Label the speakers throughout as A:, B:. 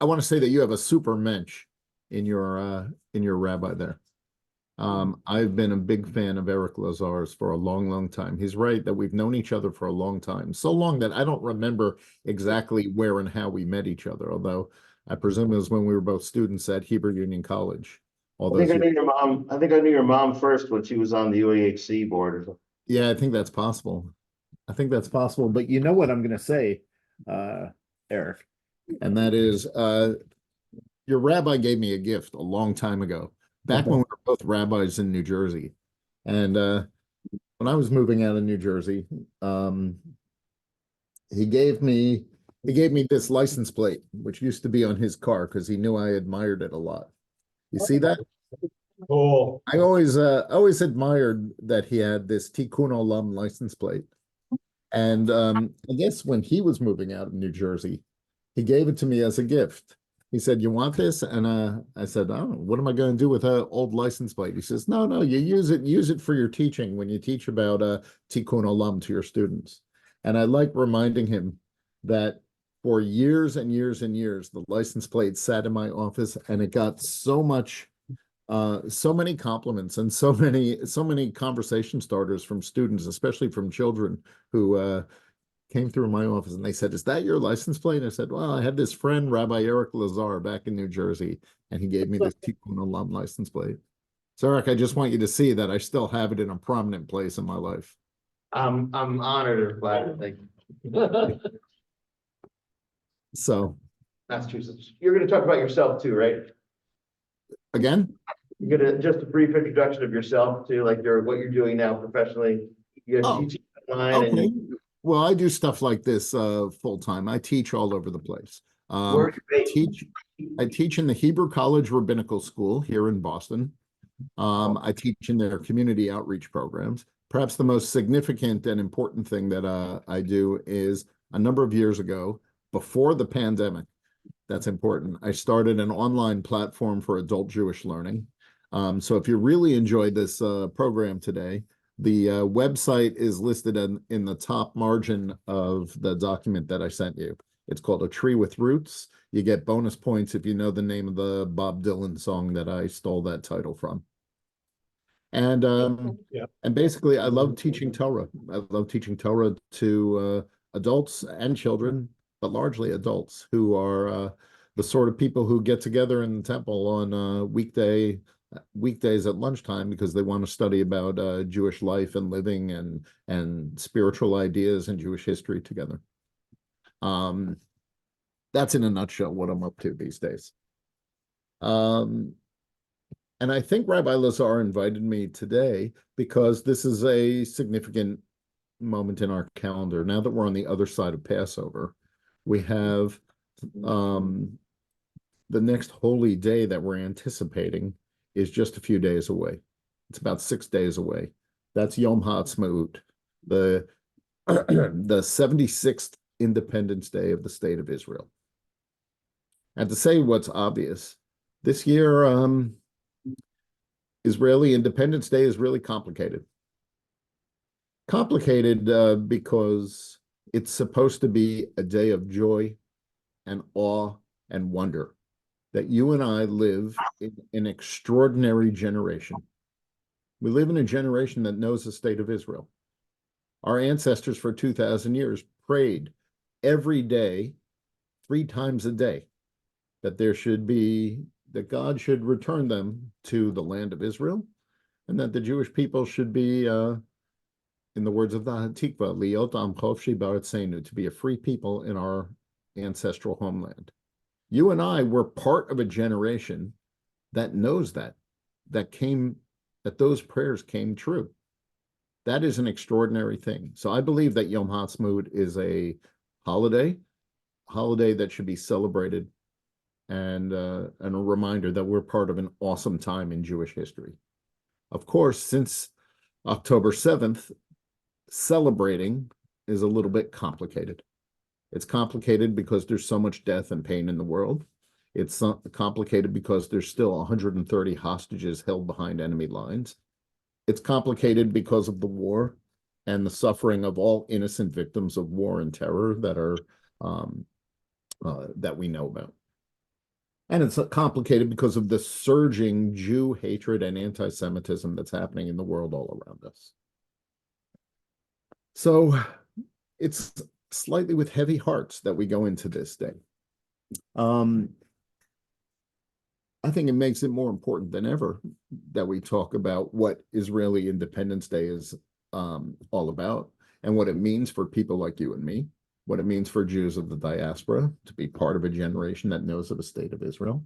A: I want to say that you have a super mensch in your rabbi there. I've been a big fan of Eric Lazar's for a long, long time. He's right that we've known each other for a long time, so long that I don't remember exactly where and how we met each other, although I presume it was when we were both students at Hebrew Union College all
B: I think
A: those
B: I
A: years.
B: knew your mom. I think I knew your mom first when she was on the UAHC board or something.
A: Yeah, I think that's possible. I think that's possible. But you know what I'm going to say, uh, Eric, and that is your rabbi gave me a gift a long time ago, back when we were both rabbis in New Jersey. And when I was moving out of New Jersey, um, he gave me he gave me this license plate, which used to be on his car because he knew I admired it a lot. You see that?
B: Cool.
A: I always admired that he had this Tikkun Olam license plate. And I guess when he was moving out of New Jersey, he gave it to me as a gift. He said, "You want this?" And I said, "Oh, what am I going to do with an old license plate?" He says, "No, no, you use it for your teaching when you teach about Tikkun Olam to your students." And I like reminding him that for years and years and years, the license plate sat in my office, and it got so many compliments and so many conversation starters from students, especially from children who came through my office and they said, "Is that your license plate?" And I said, "Well, I had this friend, Rabbi Eric Lazar, back in New Jersey, and he gave me this Tikkun Olam license plate." So, Eric, I just want you to see that I still have it in a prominent place in my life.
B: I'm honored and flattered. Thank you.
A: So,
B: Massachusetts. You're going to talk about yourself too, right?
A: again,
B: You're gonna just a brief introduction of yourself too, like your what you're doing now professionally. You're
A: oh,
B: teaching online and
A: okay. Well, I do stuff like this full time. I teach all over the place.
B: where are
A: I
B: you
A: teach I teach in the Hebrew College Rabbinical School here in Boston.
B: based?
A: I teach in their community outreach programs. Perhaps the most significant and important thing that I do is a number of years ago, before the pandemic, that's important. I started an online platform for adult Jewish learning. So if you really enjoyed this program today, the website is listed in the top margin of the document that I sent you. It's called A Tree with Roots. You get bonus points if you know the name of the Bob Dylan song that I stole that title from. And
B: Yeah.
A: and basically, I love teaching Torah. I love teaching Torah to adults and children, but largely adults who are the sort of people who get together in the temple on weekdays at lunchtime because they want to study about Jewish life and living and spiritual ideas and Jewish history together. Um, that's in a nutshell what I'm up to these days. Um, And I think Rabbi Lazar invited me today because this is a significant moment in our calendar. Now that we're on the other side of Passover, we have um, the next holy day that we're anticipating is just a few days away. It's about 6 days away. That's Yom HaAtzmaut, the the 76th Independence Day of the State of Israel. And to say what's obvious, this year Israeli Independence Day is really complicated. Complicated because it's supposed to be a day of joy and awe and wonder that you and I live in an extraordinary generation. We live in a generation that knows the state of Israel. Our ancestors for 2,000 years prayed every day, 3 times a day, that that God should return them to the land of Israel and that the Jewish people should be, in the words of the Hatikva, Liot Am Chofshi Ba'atzenu, to be a free people in our ancestral homeland. You and I were part of a generation that knows that those prayers came true. That is an extraordinary thing. So I believe that Yom HaAtzmaut is a holiday that should be celebrated and a reminder that we're part of an awesome time in Jewish history. Of course, since October 7th, celebrating is a little bit complicated. It's complicated because there's so much death and pain in the world. It's complicated because there's still 130 hostages held behind enemy lines. It's complicated because of the war and the suffering of all innocent victims of war and terror that we know about. And it's complicated because of the surging Jew hatred and anti-Semitism that's happening in the world all around us. So it's slightly with heavy hearts that we go into this day. I think it makes it more important than ever that we talk about what Israeli Independence Day is all about and what it means for people like you and me, what it means for Jews of the diaspora to be part of a generation that knows of a state of Israel.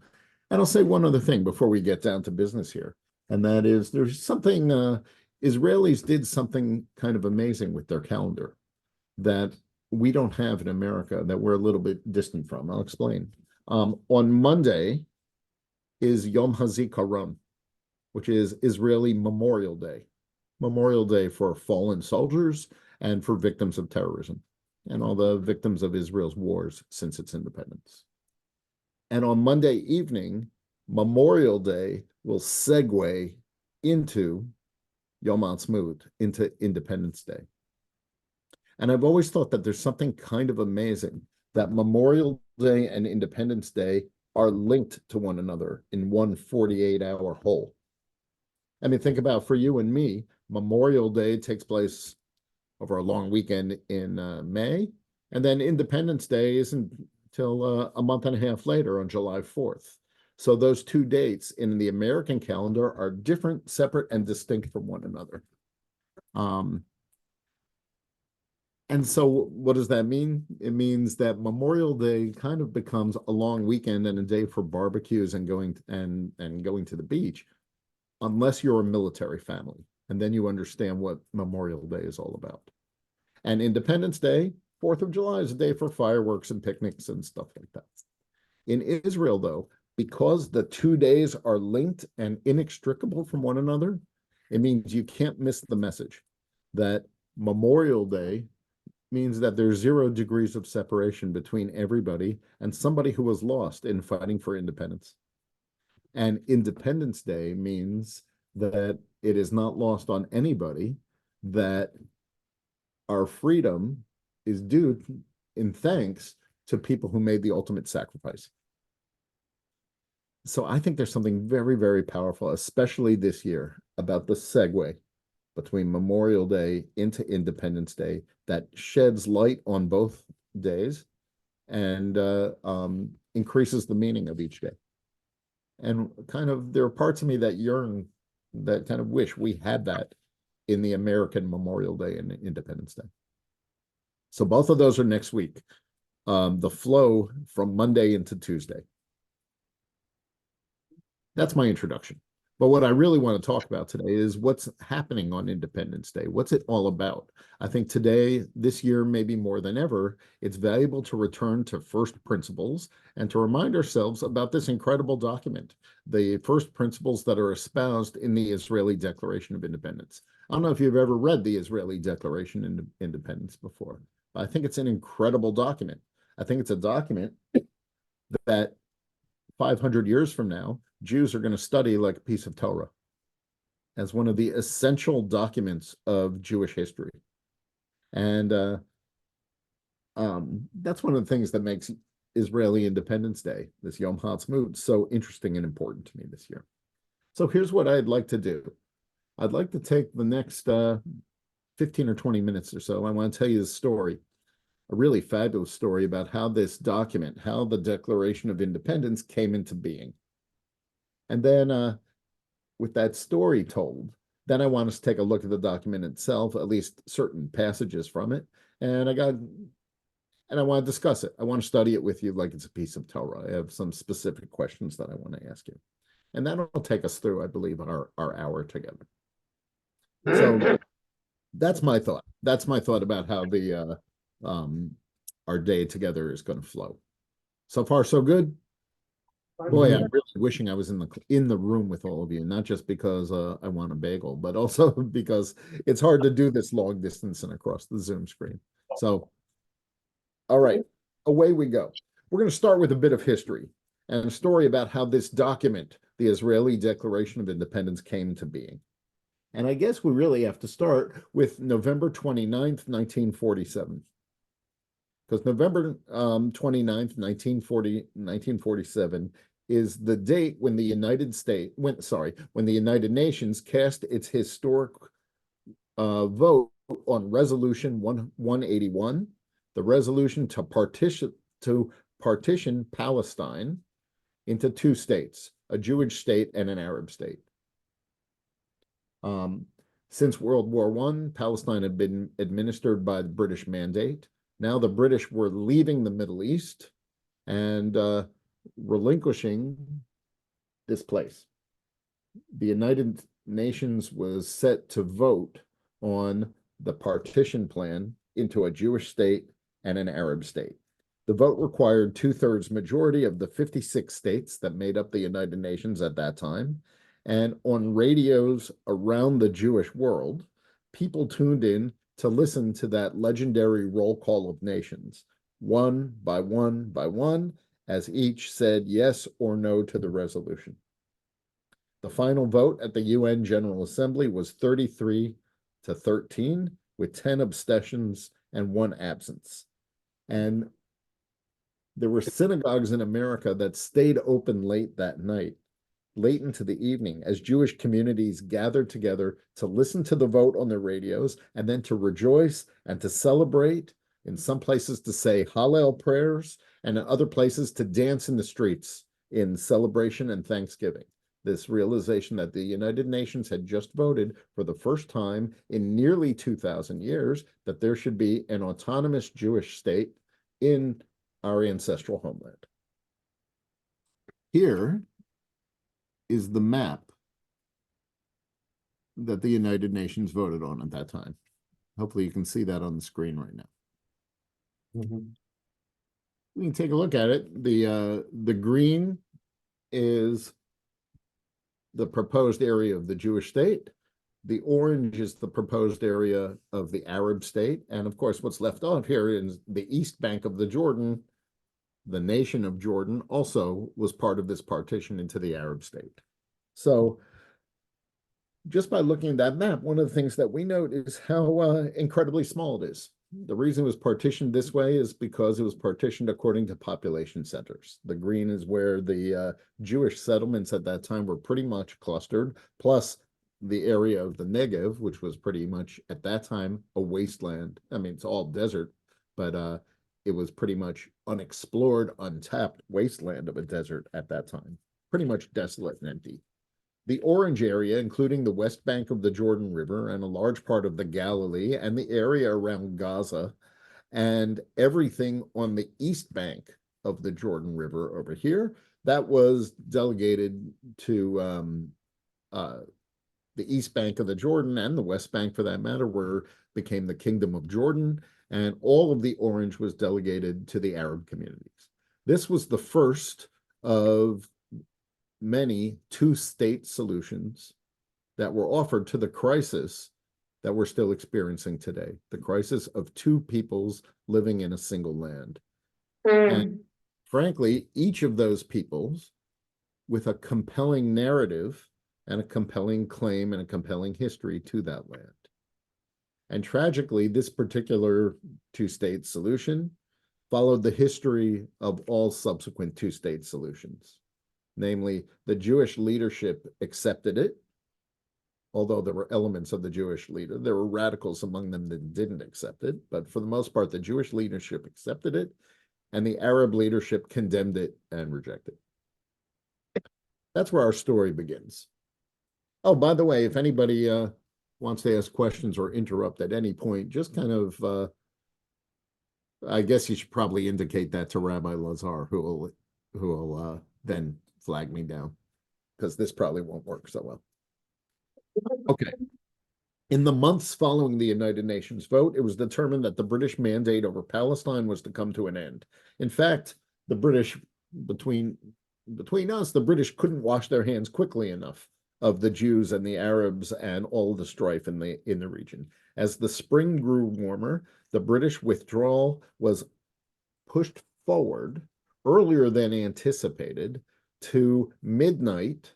A: And I'll say one other thing before we get down to business here, and that is there's something, Israelis did something kind of amazing with their calendar that we don't have in America, that we're a little bit distant from. I'll explain. On Monday is Yom HaZikaron, which is Israeli Memorial Day. Memorial Day for fallen soldiers and for victims of terrorism and all the victims of Israel's wars since its independence. And on Monday evening, Memorial Day will segue into Yom Ha'atzmaut, into Independence Day. And I've always thought that there's something kind of amazing that Memorial Day and Independence Day are linked to one another in one 48-hour whole. I mean, think about for you and me, Memorial Day takes place over a long weekend in May, and then Independence Day isn't till a month and a half later on July 4th. So those two dates in the American calendar are different, separate, and distinct from one another. And so what does that mean? It means that Memorial Day kind of becomes a long weekend and a day for barbecues and going to the beach, unless you're a military family. And then you understand what Memorial Day is all about. And Independence Day, 4th of July, is a day for fireworks and picnics and stuff like that. In Israel, though, because the 2 days are linked and inextricable from one another, it means you can't miss the message that Memorial Day means that there's 0 degrees of separation between everybody and somebody who was lost in fighting for independence. And Independence Day means that it is not lost on anybody that our freedom is due in thanks to people who made the ultimate sacrifice. So I think there's something very, very powerful, especially this year, about the segue between Memorial Day into Independence Day that sheds light on both days and increases the meaning of each day. And kind of, there are parts of me that yearn, that kind of wish we had that in the American Memorial Day and Independence Day. So both of those are next week. The flow from Monday into Tuesday. That's my introduction. But what I really want to talk about today is what's happening on Independence Day. What's it all about? I think today, this year, maybe more than ever, it's valuable to return to first principles and to remind ourselves about this incredible document, the first principles that are espoused in the Israeli Declaration of Independence. I don't know if you've ever read the Israeli Declaration of Independence before. I think it's an incredible document. I think it's a document that 500 years from now, Jews are going to study like a piece of Torah as one of the essential documents of Jewish history. And that's one of the things that makes Israeli Independence Day, this Yom Ha'atzmaut, so interesting and important to me this year. So here's what I'd like to do. I'd like to take the next 15 or 20 minutes or so. I want to tell you the story, a really fabulous story about how this document, how the Declaration of Independence came into being. And then with that story told, then I want us to take a look at the document itself, at least certain passages from it. And I want to discuss it. I want to study it with you like it's a piece of Torah. I have some specific questions that I want to ask you. And that'll take us through, I believe, our hour together. So that's my thought. That's my thought about how the our day together is going to flow. So far, so good. Boy, I'm really wishing I was in the room with all of you, not just because I want a bagel, but also because it's hard to do this long distance and across the Zoom screen. So, all right, away we go. We're going to start with a bit of history and a story about how this document, the Israeli Declaration of Independence, came to being. And I guess we really have to start with November 29th, 1947. Because November 29th, 1947 is the date when the when the United Nations cast its historic vote on Resolution 181, the resolution to partition Palestine into two states, a Jewish state and an Arab state. Since World War I, Palestine had been administered by the British Mandate. Now the British were leaving the Middle East and relinquishing this place. The United Nations was set to vote on the partition plan into a Jewish state and an Arab state. The vote required 2/3 majority of the 56 states that made up the United Nations at that time. And on radios around the Jewish world, people tuned in to listen to that legendary roll call of nations, one by one, as each said yes or no to the resolution. The final vote at the UN General Assembly was 33-13, with 10 abstentions and 1 absence. And there were synagogues in America that stayed open late that night, late into the evening, as Jewish communities gathered together to listen to the vote on their radios and then to rejoice and to celebrate, in some places to say Hallel prayers, and in other places to dance in the streets in celebration and thanksgiving. This realization that the United Nations had just voted for the first time in nearly 2,000 years that there should be an autonomous Jewish state in our ancestral homeland. Here is the map that the United Nations voted on at that time. Hopefully you can see that on the screen right now. We can take a look at it. The green is the proposed area of the Jewish state. The orange is the proposed area of the Arab state. And of course, what's left off here is the east bank of the Jordan. The nation of Jordan also was part of this partition into the Arab state. So just by looking at that map, one of the things that we note is how incredibly small it is. The reason it was partitioned this way is because it was partitioned according to population centers. The green is where the Jewish settlements at that time were pretty much clustered, plus the area of the Negev, which was pretty much at that time a wasteland. I mean, it's all desert, but it was pretty much unexplored, untapped wasteland of a desert at that time, pretty much desolate and empty. The orange area, including the west bank of the Jordan River and a large part of the Galilee and the area around Gaza, and everything on the east bank of the Jordan River over here, that was delegated to the east bank of the Jordan and the west bank, for that matter, where became the Kingdom of Jordan, and all of the orange was delegated to the Arab communities. This was the first of many two-state solutions that were offered to the crisis that we're still experiencing today, the crisis of two peoples living in a single land. And frankly, each of those peoples with a compelling narrative and a compelling claim and a compelling history to that land. And tragically, this particular two-state solution followed the history of all subsequent two-state solutions. Namely, the Jewish leadership accepted it, although there were elements of the Jewish leader. There were radicals among them that didn't accept it, but for the most part, the Jewish leadership accepted it, and the Arab leadership condemned it and rejected it. That's where our story begins. Oh, by the way, if anybody wants to ask questions or interrupt at any point, just kind of, I guess you should probably indicate that to Rabbi Lazar, who will then flag me down, because this probably won't work so well. Okay. In the months following the United Nations vote, it was determined that the British mandate over Palestine was to come to an end. In fact, the British, between us, the British couldn't wash their hands quickly enough of the Jews and the Arabs and all the strife in the region. As the spring grew warmer, the British withdrawal was pushed forward earlier than anticipated to midnight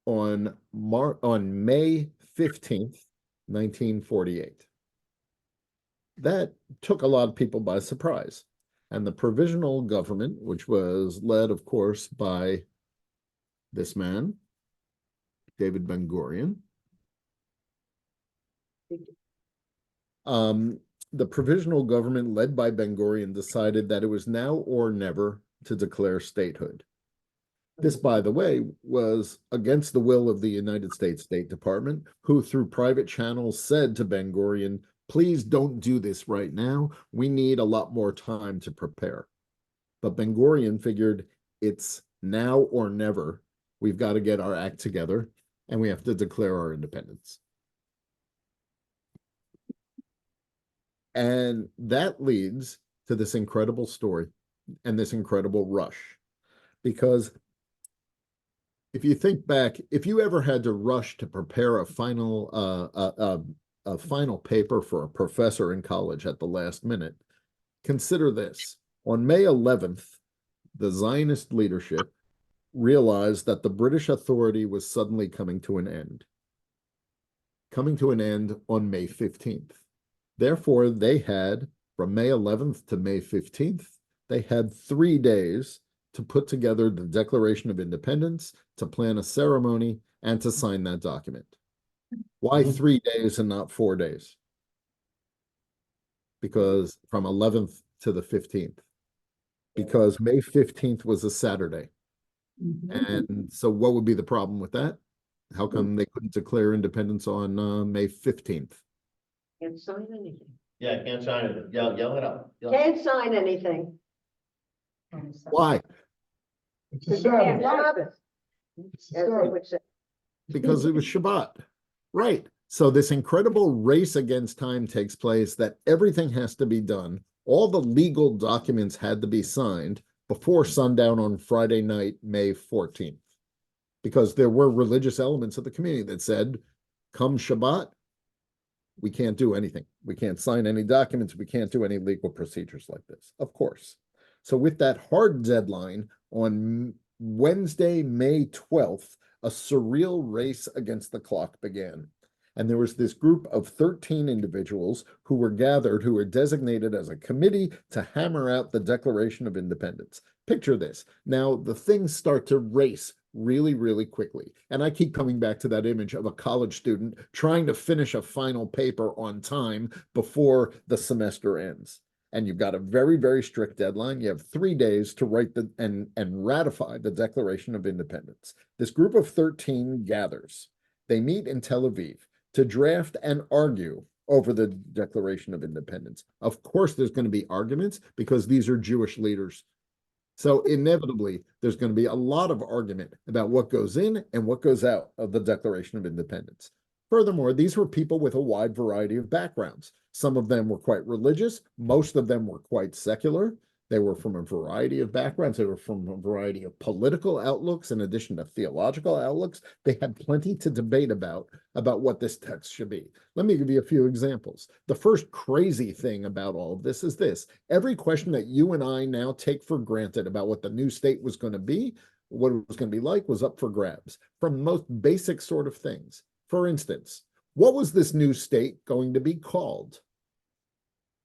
A: on May 15th, 1948. That took a lot of people by surprise. And the provisional government, which was led, of course, by this man, David Ben-Gurion. The provisional government led by Ben-Gurion decided that it was now or never to declare statehood. This, by the way, was against the will of the United States State Department, who through private channels said to Ben-Gurion, please don't do this right now. We need a lot more time to prepare. But Ben-Gurion figured it's now or never. We've got to get our act together and we have to declare our independence. And that leads to this incredible story and this incredible rush. Because if you think back, if you ever had to rush to prepare a final paper for a professor in college at the last minute, consider this. On May 11th, the Zionist leadership realized that the British authority was suddenly coming to an end on May 15th. Therefore, they had, from May 11th to May 15th, they had 3 days to put together the Declaration of Independence, to plan a ceremony, and to sign that document. Why 3 days and not 4 days? Because from 11th to the 15th. Because May 15th was a Saturday. And so what would be the problem with that? How come they couldn't declare independence on May 15th?
C: Can't sign anything.
B: Yeah, can't sign it. Yell it up.
C: Can't sign anything.
A: Why?
C: Because you can't stop it, as they would say.
A: Because it was Shabbat. Right. So this incredible race against time takes place, that everything has to be done. All the legal documents had to be signed before sundown on Friday night, May 14th. Because there were religious elements of the community that said, come Shabbat, we can't do anything. We can't sign any documents. We can't do any legal procedures like this, of course. So with that hard deadline on Wednesday, May 12th, a surreal race against the clock began. And there was this group of 13 individuals who were gathered, who were designated as a committee to hammer out the Declaration of Independence. Picture this. Now, the things start to race really, really quickly. And I keep coming back to that image of a college student trying to finish a final paper on time before the semester ends. And you've got a very, very strict deadline. You have 3 days to write and ratify the Declaration of Independence. This group of 13 gathers. They meet in Tel Aviv to draft and argue over the Declaration of Independence. Of course, there's going to be arguments because these are Jewish leaders. So inevitably, there's going to be a lot of argument about what goes in and what goes out of the Declaration of Independence. Furthermore, these were people with a wide variety of backgrounds. Some of them were quite religious. Most of them were quite secular. They were from a variety of backgrounds. They were from a variety of political outlooks in addition to theological outlooks. They had plenty to debate about what this text should be. Let me give you a few examples. The first crazy thing about all of this is this. Every question that you and I now take for granted about what the new state was going to be, what it was going to be like, was up for grabs from most basic sort of things. For instance, what was this new state going to be called?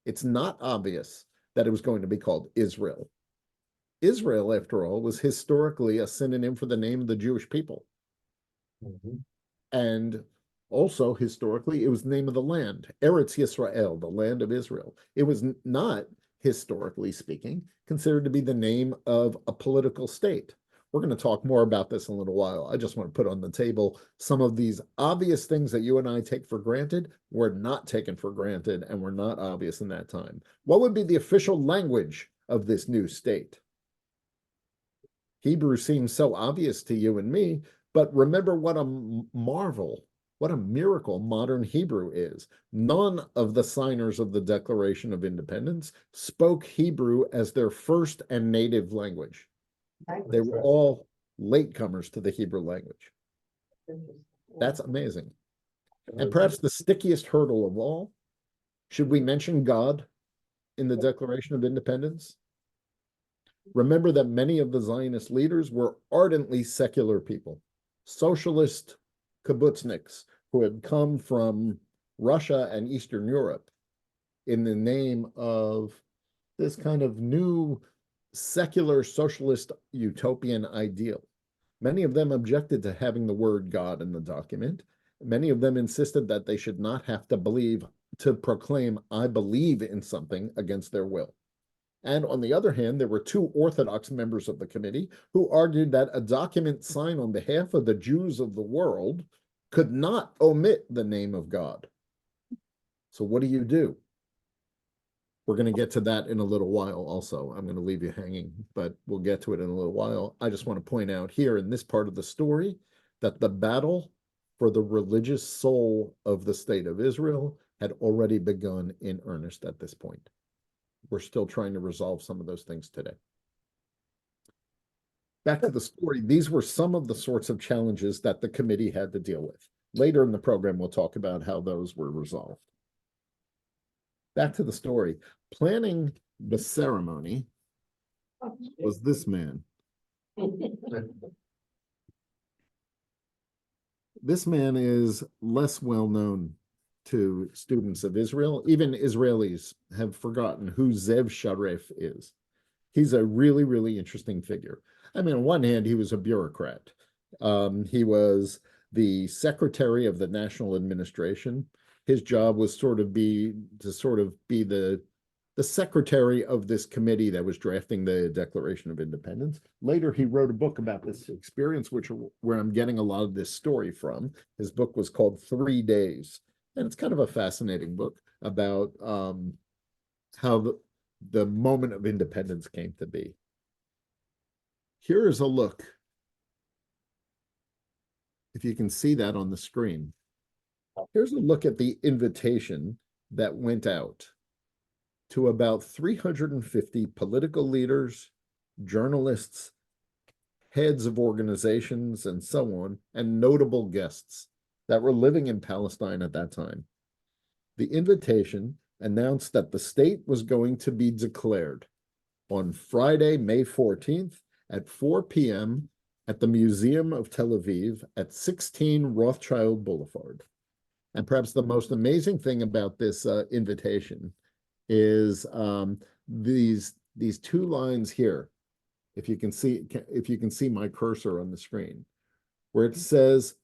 A: It's not obvious that it was going to be called Israel. Israel, after all, was historically a synonym for the name of the Jewish people. And also, historically, it was the name of the land, Eretz Yisrael, the land of Israel. It was not, historically speaking, considered to be the name of a political state. We're going to talk more about this in a little while. I just want to put on the table some of these obvious things that you and I take for granted were not taken for granted and were not obvious in that time. What would be the official language of this new state? Hebrew seems so obvious to you and me, but remember what a marvel, what a miracle modern Hebrew is. None of the signers of the Declaration of Independence spoke Hebrew as their first and native language. They were all latecomers to the Hebrew language. That's amazing. And perhaps the stickiest hurdle of all, should we mention God in the Declaration of Independence? Remember that many of the Zionist leaders were ardently secular people, socialist kibbutzniks who had come from Russia and Eastern Europe in the name of this kind of new secular socialist utopian ideal. Many of them objected to having the word God in the document. Many of them insisted that they should not have to proclaim, I believe in something against their will. And on the other hand, there were two Orthodox members of the committee who argued that a document signed on behalf of the Jews of the world could not omit the name of God. So what do? We're going to get to that in a little while also. I'm going to leave you hanging, but we'll get to it in a little while. I just want to point out here in this part of the story that the battle for the religious soul of the state of Israel had already begun in earnest at this point. We're still trying to resolve some of those things today. Back to the story, these were some of the sorts of challenges that the committee had to deal with. Later in the program, we'll talk about how those were resolved. Back to the story. Planning the ceremony was this man. This man is less well known to students of Israel. Even Israelis have forgotten who Zev Sharef is. He's a really, really interesting figure. I mean, on one hand, he was a bureaucrat. He was the secretary of the national administration. His job was to be the secretary of this committee that was drafting the Declaration of Independence. Later, he wrote a book about this experience, where I'm getting a lot of this story from. His book was called 3 Days. And it's kind of a fascinating book about how the moment of independence came to be. Here is a look, if you can see that on the screen. Here's a look at the invitation that went out to about 350 political leaders, journalists, heads of organizations, and so on, and notable guests that were living in Palestine at that time. The invitation announced that the state was going to be declared on Friday, May 14th at 4 p.m. at the Museum of Tel Aviv at 16 Rothschild Boulevard. And perhaps the most amazing thing about this invitation is these two lines here. If you can see my cursor on the screen, where it says,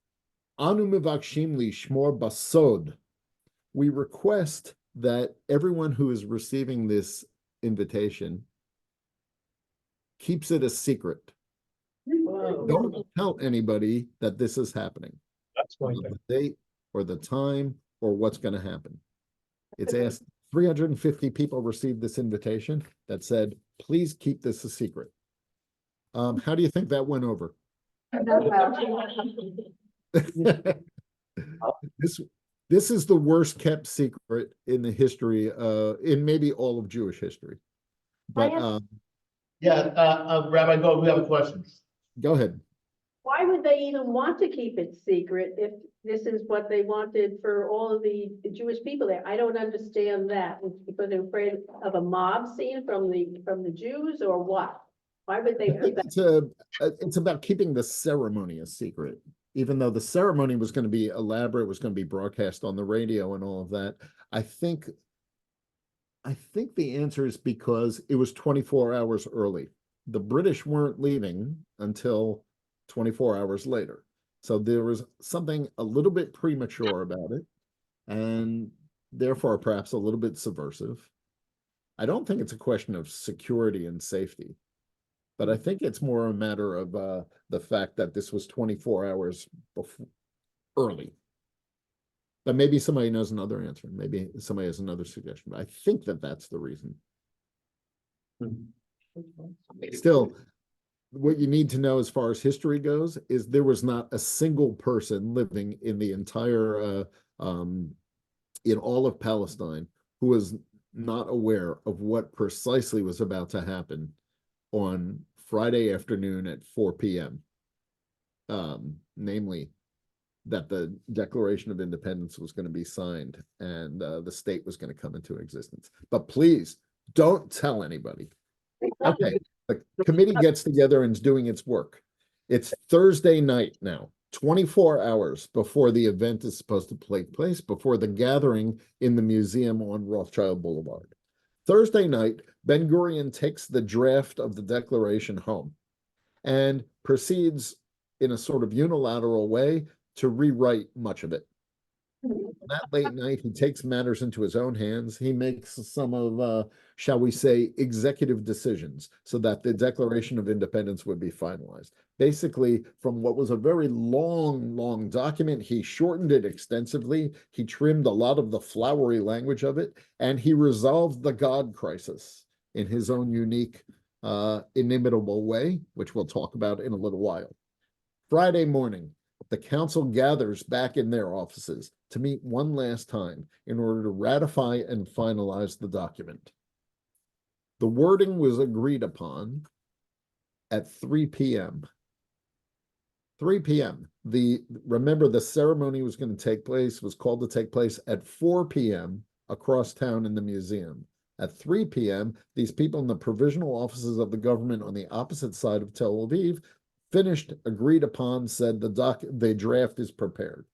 A: Anu mivakshim lishmor basod. We request that everyone who is receiving this invitation keeps it a secret.
C: Whoa.
A: Don't tell anybody that this is happening.
D: That's going
A: Not
D: to.
A: the date or the time or what's going to happen. It's asked 350 people received this invitation that said, please keep this a secret. How do you think that went over? This is the worst kept secret in the history, in maybe all of Jewish history. But
D: Rabbi Gold, we have a question.
A: go ahead.
C: Why would they even want to keep it secret if this is what they wanted for all of the Jewish people there? I don't understand that. It's because they're afraid of a mob scene from the Jews, or what? Why would they
A: I
C: do
A: think
C: that?
A: it's about keeping the ceremony a secret, even though the ceremony was going to be elaborate, was going to be broadcast on the radio and all of that. I think the answer is because it was 24 hours early. The British weren't leaving until 24 hours later. So there was something a little bit premature about it, and therefore perhaps a little bit subversive. I don't think it's a question of security and safety, but I think it's more a matter of the fact that this was 24 hours early. But maybe somebody knows another answer. Maybe somebody has another suggestion. But I think that that's the reason. Still, what you need to know as far as history goes is there was not a single person living in the entire, in all of Palestine who was not aware of what precisely was about to happen on Friday afternoon at 4 p.m. Namely, that the Declaration of Independence was going to be signed and the state was going to come into existence. But please don't tell anybody. Okay, the committee gets together and is doing its work. It's Thursday night now, 24 hours before the event is supposed to take place, before the gathering in the museum on Rothschild Boulevard. Thursday night, Ben-Gurion takes the draft of the Declaration home and proceeds in a sort of unilateral way to rewrite much of it. That late night, he takes matters into his own hands. He makes some of, shall we say, executive decisions so that the Declaration of Independence would be finalized. Basically, from what was a very long document, he shortened it extensively. He trimmed a lot of the flowery language of it, and he resolved the God crisis in his own unique, inimitable way, which we'll talk about in a little while. Friday morning, the council gathers back in their offices to meet one last time in order to ratify and finalize the document. The wording was agreed upon at 3 p.m. 3 p.m. Remember, the ceremony was going to take place, was called to take place at 4 p.m. across town in the museum. At 3 p.m., these people in the provisional offices of the government on the opposite side of Tel Aviv finished, agreed upon, said the draft is prepared.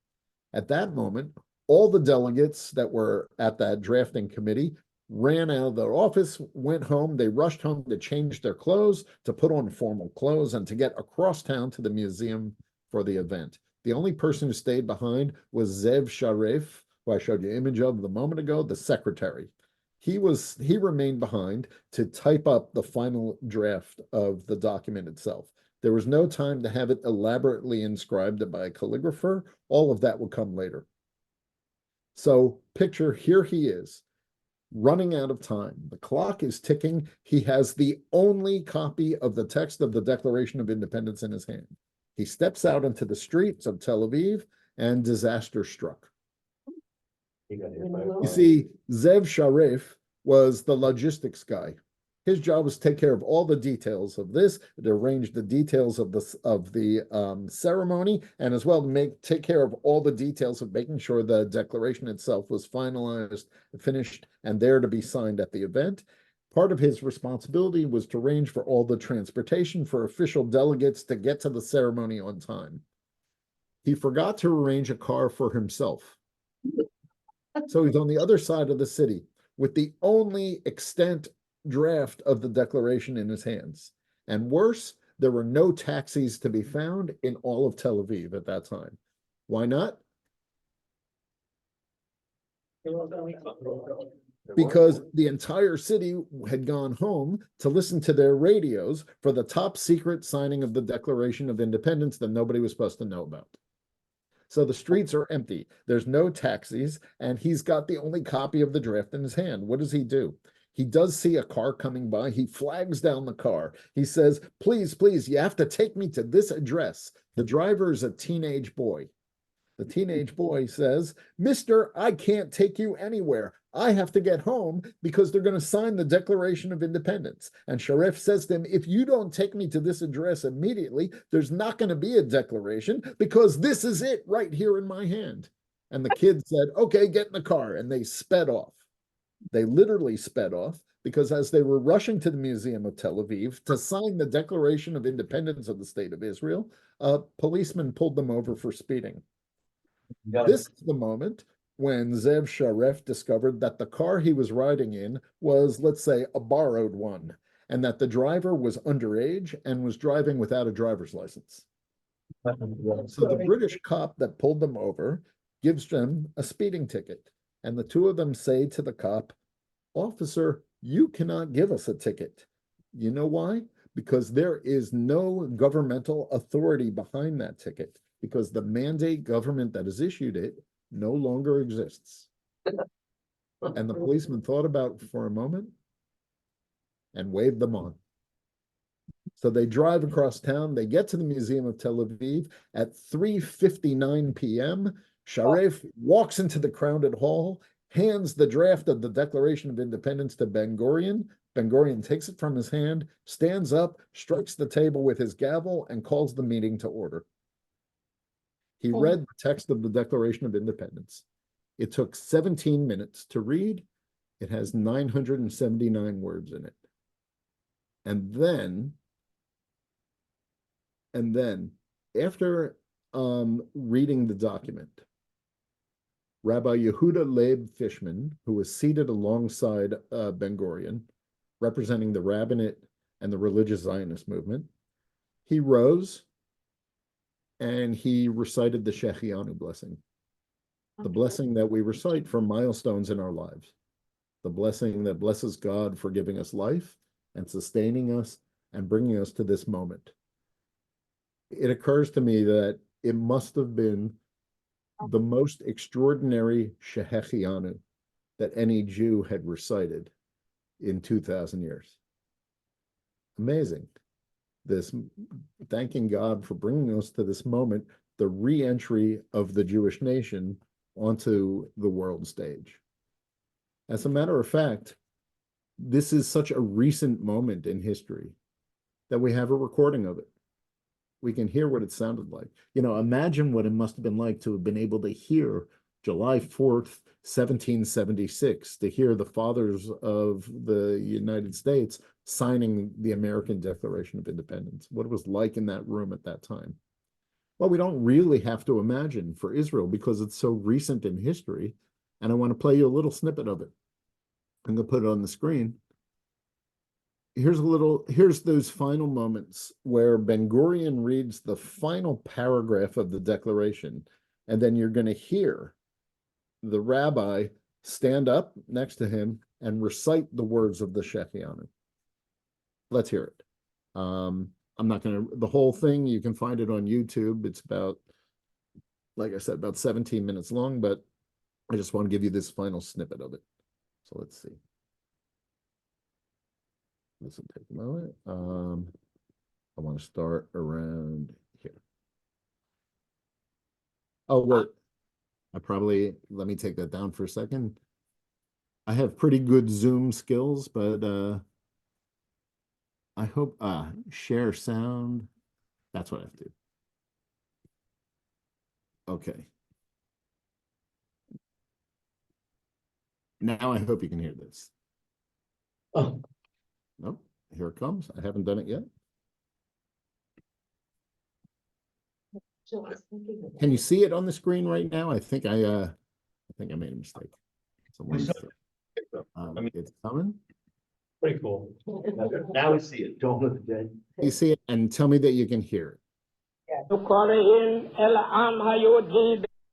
A: At that moment, all the delegates that were at that drafting committee ran out of their office, went home. They rushed home to change their clothes, to put on formal clothes, and to get across town to the museum for the event. The only person who stayed behind was Zev Sharef, who I showed you an image of a moment ago, the secretary. He remained behind to type up the final draft of the document itself. There was no time to have it elaborately inscribed by a calligrapher. All of that will come later. So picture, here he is, running out of time. The clock is ticking. He has the only copy of the text of the Declaration of Independence in his hand. He steps out into the streets of Tel Aviv, and disaster struck. You see, Zev Sharef was the logistics guy. His job was to take care of all the details of this, to arrange the details of the ceremony, and as well to take care of all the details of making sure the declaration itself was finalized, finished, and there to be signed at the event. Part of his responsibility was to arrange for all the transportation for official delegates to get to the ceremony on time. He forgot to arrange a car for himself. So he's on the other side of the city with the only extant draft of the declaration in his hands. And worse, there were no taxis to be found in all of Tel Aviv at that time. Why not? Because the entire city had gone home to listen to their radios for the top secret signing of the Declaration of Independence that nobody was supposed to know about. So the streets are empty. There's no taxis, and he's got the only copy of the draft in his hand. What does he do? He does see a car coming by. He flags down the car. He says, please, you have to take me to this address. The driver is a teenage boy. The teenage boy says, Mister, I can't take you anywhere. I have to get home because they're going to sign the Declaration of Independence. And Sharef says to him, if you don't take me to this address immediately, there's not going to be a declaration because this is it right here in my hand. And the kid said, okay, get in the car. And they sped off. They literally sped off because as they were rushing to the Museum of Tel Aviv to sign the Declaration of Independence of the State of Israel, a policeman pulled them over for speeding. This is the moment when Zev Sharef discovered that the car he was riding in was, let's say, a borrowed one, and that the driver was underage and was driving without a driver's license. So the British cop that pulled them over gives them a speeding ticket, and the two of them say to the cop, officer, you cannot give us a ticket. You know why? Because there is no governmental authority behind that ticket, because the mandate government that has issued it no longer exists. And the policeman thought about it for a moment and waved them on. So they drive across town. They get to the Museum of Tel Aviv at 3:59 p.m. Sharef walks into the crowded hall, hands the draft of the Declaration of Independence to Ben-Gurion. Ben-Gurion takes it from his hand, stands up, strikes the table with his gavel, and calls the meeting to order. He read the text of the Declaration of Independence. It took 17 minutes to read. It has 979 words in it. And then after reading the document, Rabbi Yehuda Leib Fishman, who was seated alongside Ben-Gurion, representing the rabbinate and the religious Zionist movement. He rose and he recited the Shechianu blessing, the blessing that we recite for milestones in our lives, the blessing that blesses God for giving us life and sustaining us and bringing us to this moment. It occurs to me that it must have been the most extraordinary Shechianu that any Jew had recited in 2,000 years. Amazing. This thanking God for bringing us to this moment, the re-entry of the Jewish nation onto the world stage. As a matter of fact, this is such a recent moment in history that we have a recording of it. We can hear what it sounded like. You know, imagine what it must have been like to have been able to hear July 4th, 1776, to hear the fathers of the United States signing the American Declaration of Independence, what it was like in that room at that time. Well, we don't really have to imagine for Israel because it's so recent in history. And I want to play you a little snippet of it. I'm going to put it on the screen. Here's those final moments where Ben-Gurion reads the final paragraph of the declaration, and then you're going to hear the rabbi stand up next to him and recite the words of the Shechianu. Let's hear it. I'm not going to, the whole thing, you can find it on YouTube. It's about, like I said, about 17 minutes long, but I just want to give you this final snippet of it. So let's see. This will take a moment. I want to start around here. Oh, wait. Let me take that down for a second. I have pretty good Zoom skills, but I hope, share sound. That's what I have to do. Okay. Now I hope you can hear this.
B: Oh.
A: Nope, here it comes. I haven't done it yet. Can you see it on the screen right now? I think I made a mistake. So it's coming.
D: Pretty cool.
B: Now we see it. Don't look dead.
A: You see it, and tell me that you can hear it.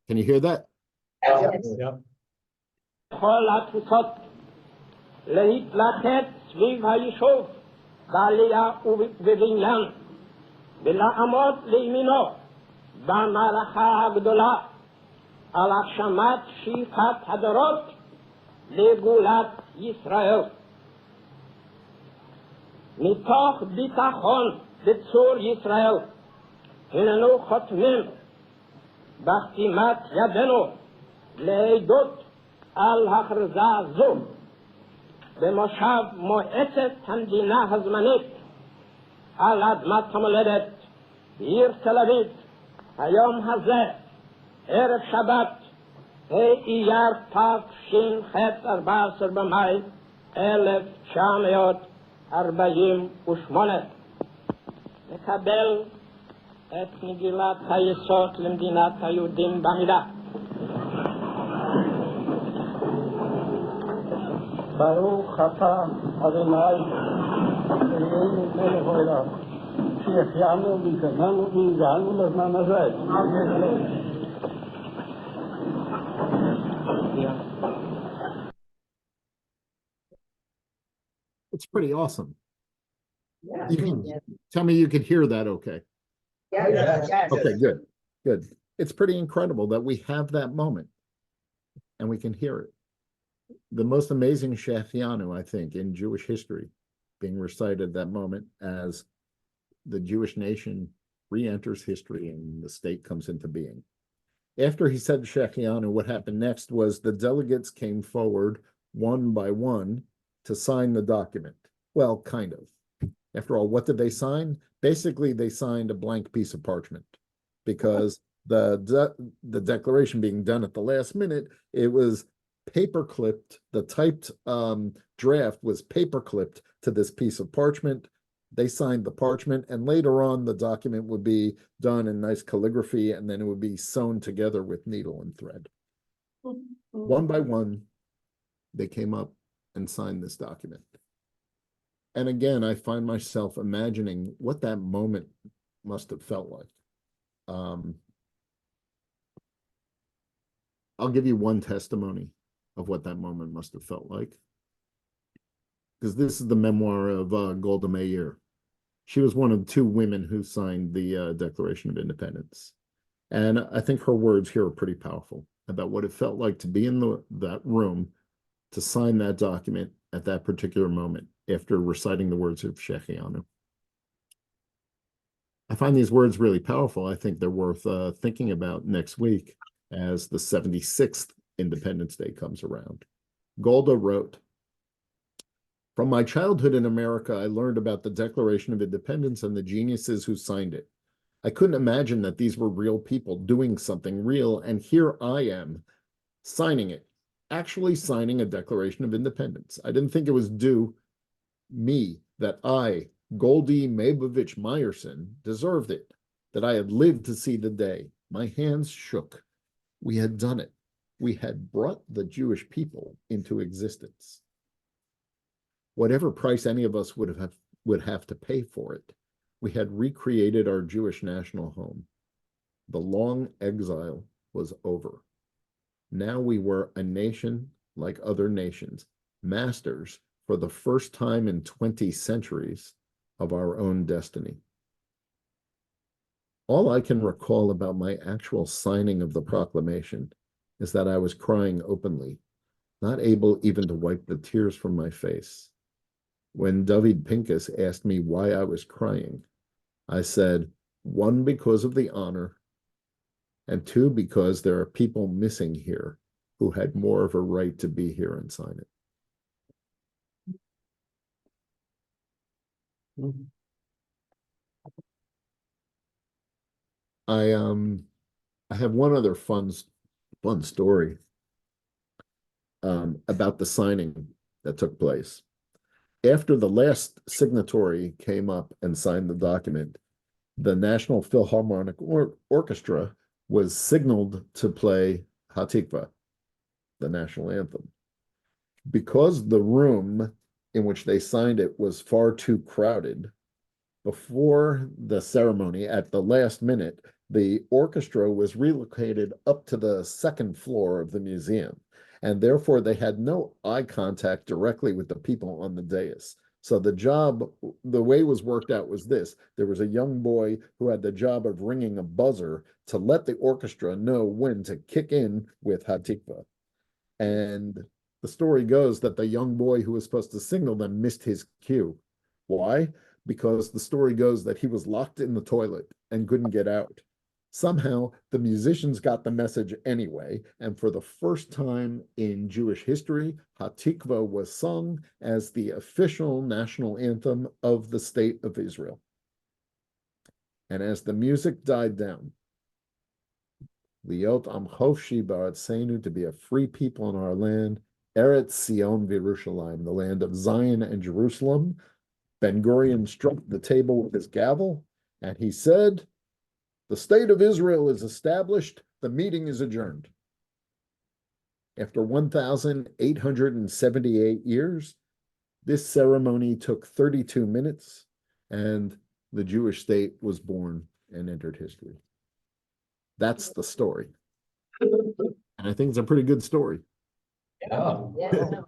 A: Can you hear that?
D: Yep.
E: להתלכד סביב היישוב בעלייה ובבניין ולעמוד לימינו במערכה הגדולה על הגשמת שאיפת הדורות לגאולת ישראל. מתוך ביטחון בצור ישראל הננו חותמים בחתימת ידינו לעדות על הכרזה זו במושב מועצת המדינה הזמנית על אדמת המולדת בעיר תל אביב היום הזה ערב שבת אייר תש"ח 14 במאי 1948 לקבל את מגילת היסוד למדינת היהודים בעמידה. ברוך אתה אדוני אלוהינו מלך העולם שהחיינו והגענו לזמן הזה.
A: It's pretty awesome.
C: Yeah.
A: You can tell me you could hear that okay.
C: Yes.
A: Okay, good. It's pretty incredible that we have that moment and we can hear it. The most amazing Shechianu, I think, in Jewish history, being recited at that moment as the Jewish nation re-enters history and the state comes into being. After he said Shechianu, what happened next was the delegates came forward one by one to sign the document. Well, kind of. After all, what did they sign? Basically, they signed a blank piece of parchment because the declaration being done at the last minute, it was paper clipped. The typed draft was paper clipped to this piece of parchment. They signed the parchment, and later on, the document would be done in nice calligraphy, and then it would be sewn together with needle and thread. One by one, they came up and signed this document. And again, I find myself imagining what that moment must have felt like. I'll give you one testimony of what that moment must have felt like. Because this is the memoir of Golda Meir. She was one of two women who signed the Declaration of Independence. And I think her words here are pretty powerful about what it felt like to be in that room to sign that document at that particular moment after reciting the words of Shechianu. I find these words really powerful. I think they're worth thinking about next week as the 76th Independence Day comes around. Golda wrote, "From my childhood in America, I learned about the Declaration of Independence and the geniuses who signed it. I couldn't imagine that these were real people doing something real, and here I am, signing it, actually signing a Declaration of Independence. I didn't think it was due me that I, Goldie Maybovich Meyerson, deserved it, that I had lived to see the day. My hands shook. We had done it. We had brought the Jewish people into existence. Whatever price any of us would have to pay for it, we had recreated our Jewish national home. The long exile was over. Now we were a nation like other nations, masters for the first time in 20 centuries of our own destiny." All I can recall about my actual signing of the proclamation is that I was crying openly, not able even to wipe the tears from my face. When David Pincus asked me why I was crying, I said, one, because of the honor, and two, because there are people missing here who had more of a right to be here and sign it. I have one other fun story about the signing that took place. After the last signatory came up and signed the document, the National Philharmonic Orchestra was signaled to play Hatikva, the national anthem. Because the room in which they signed it was far too crowded, before the ceremony, at the last minute, the orchestra was relocated up to the second floor of the museum, and therefore they had no eye contact directly with the people on the dais. So the way it was worked out was this: there was a young boy who had the job of ringing a buzzer to let the orchestra know when to kick in with Hatikva. And the story goes that the young boy who was supposed to signal them missed his cue. Why? Because the story goes that he was locked in the toilet and couldn't get out. Somehow, the musicians got the message anyway, and for the first time in Jewish history, Hatikva was sung as the official national anthem of the state of Israel. And as the music died down, Liot Am Chofshi Ba'atzenu, to be a free people in our land, Eretz Sion V'Yerushalayim, the land of Zion and Jerusalem, Ben Gurion struck the table with his gavel, and he said, "The state of Israel is established. The meeting is adjourned." After 1,878 years, this ceremony took 32 minutes, and the Jewish state was born and entered history. That's the story. And I think it's a pretty good story.
D: Yeah.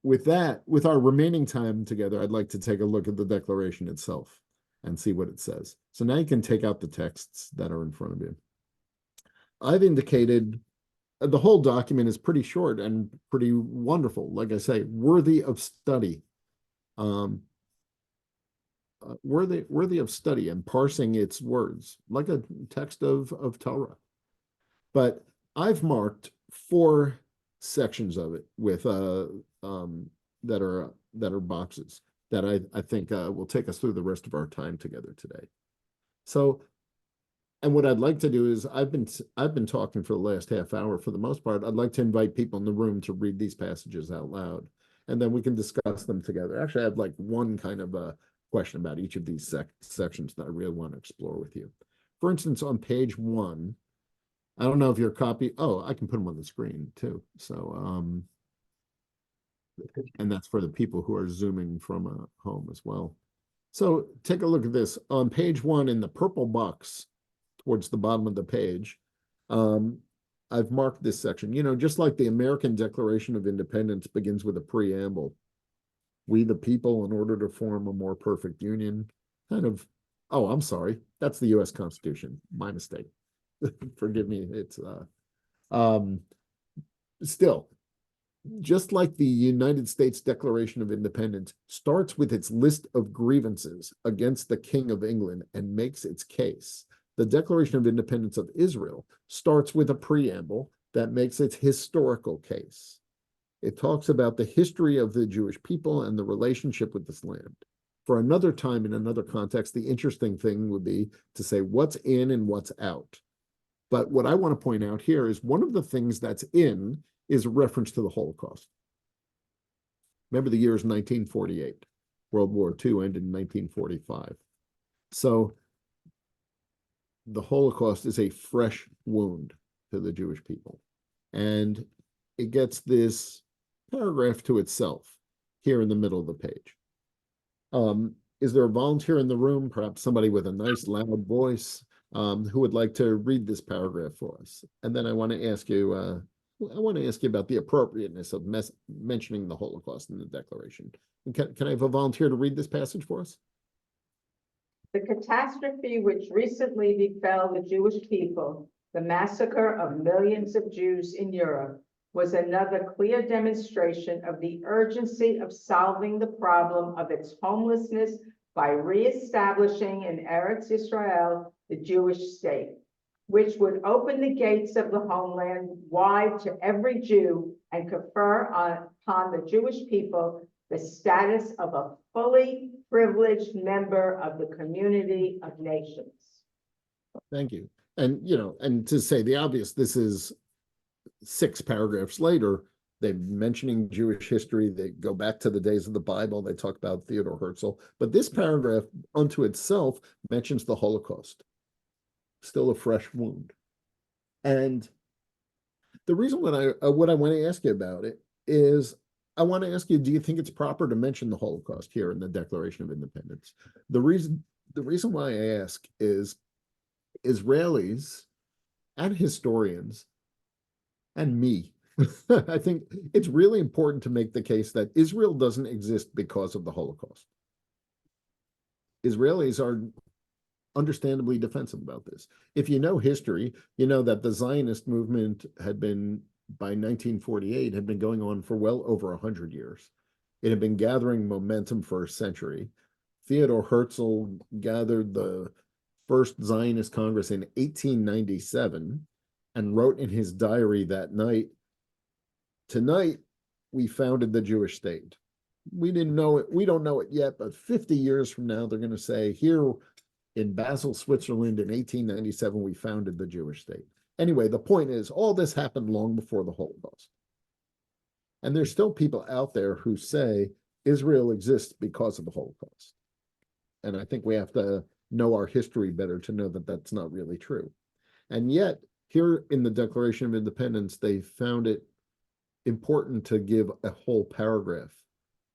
A: With that, with our remaining time together, I'd like to take a look at the declaration itself and see what it says. So now you can take out the texts that are in front of you. I've indicated the whole document is pretty short and pretty wonderful. Like I say, worthy of study. Worthy of study and parsing its words, like a text of Torah. But I've marked 4 sections of it with that are boxes that I think will take us through the rest of our time together today. So, and what I'd like to do is I've been talking for the last half hour for the most part. I'd like to invite people in the room to read these passages out loud, and then we can discuss them together. Actually, I have like one kind of a question about each of these sections that I really want to explore with you. For instance, on page 1, I don't know if your copy, oh, I can put them on the screen too. So And that's for the people who are zooming from a home as well. So take a look at this. On page 1 in the purple box towards the bottom of the page, I've marked this section. You know, just like the American Declaration of Independence begins with a preamble. We the people, in order to form a more perfect union, kind of, oh, I'm sorry. That's the US Constitution. My mistake. Forgive me. It's still, just like the United States Declaration of Independence starts with its list of grievances against the King of England and makes its case, the Declaration of Independence of Israel starts with a preamble that makes its historical case. It talks about the history of the Jewish people and the relationship with this land. For another time, in another context, the interesting thing would be to say what's in and what's out. But what I want to point out here is one of the things that's in is a reference to the Holocaust. Remember, the year is 1948. World War II ended in 1945. So the Holocaust is a fresh wound to the Jewish people. And it gets this paragraph to itself here in the middle of the page. Is there a volunteer in the room, perhaps somebody with a nice loud voice, who would like to read this paragraph for us? And then I want to ask you about the appropriateness of mentioning the Holocaust in the Declaration. Can I have a volunteer to read this passage for us?
F: The catastrophe which recently befell the Jewish people, the massacre of millions of Jews in Europe, was another clear demonstration of the urgency of solving the problem of its homelessness by reestablishing in Eretz Israel the Jewish state, which would open the gates of the homeland wide to every Jew and confer upon the Jewish people the status of a fully privileged member of the community of nations.
A: Thank you. And, you know, and to say the obvious, this is 6 paragraphs later. They're mentioning Jewish history. They go back to the days of the Bible. They talk about Theodore Herzl. But this paragraph unto itself mentions the Holocaust. Still a fresh wound. And the reason what I want to ask you about it is, I want to ask you, do you think it's proper to mention the Holocaust here in the Declaration of Independence? The reason why I ask is Israelis and historians and me, I think it's really important to make the case that Israel doesn't exist because of the Holocaust. Israelis are understandably defensive about this. If you know history, you know that the Zionist movement had been, by 1948, had been going on for well over 100 years. It had been gathering momentum for a century. Theodore Herzl gathered the first Zionist Congress in 1897 and wrote in his diary that night, "Tonight, we founded the Jewish state. We didn't know it. We don't know it yet, but 50 years from now, they're going to say, here in Basel, Switzerland in 1897, we founded the Jewish state." Anyway, the point is, all this happened long before the Holocaust. And there's still people out there who say Israel exists because of the Holocaust. And I think we have to know our history better to know that that's not really true. And yet, here in the Declaration of Independence, they found it important to give a whole paragraph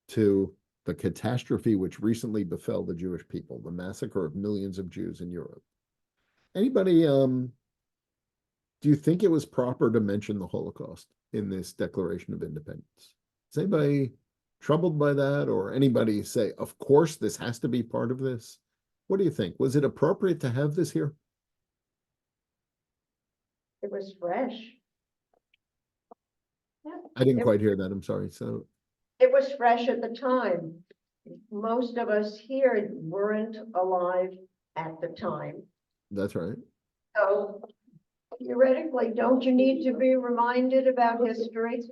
A: to the catastrophe which recently befell the Jewish people, the massacre of millions of Jews in Europe. Anybody, do you think it was proper to mention the Holocaust in this Declaration of Independence? Is anybody troubled by that, or anybody say, of course, this has to be part of this? What do you think? Was it appropriate to have this here?
F: It was fresh.
A: I didn't quite hear that. I'm sorry. So
D: It was fresh at the time. Most of us here weren't alive at the time.
A: that's right.
D: So theoretically, don't you need to be reminded about history?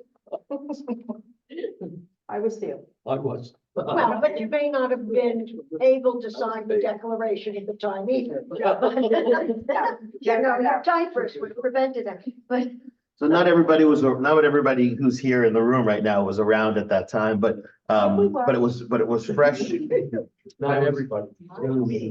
F: I was there.
G: I was.
D: Well, but you may not have been able to sign the declaration at the time either. You know, your typers would have prevented that, but.
B: So not everybody who's here in the room right now was around at that time, but it was fresh.
G: Not everybody.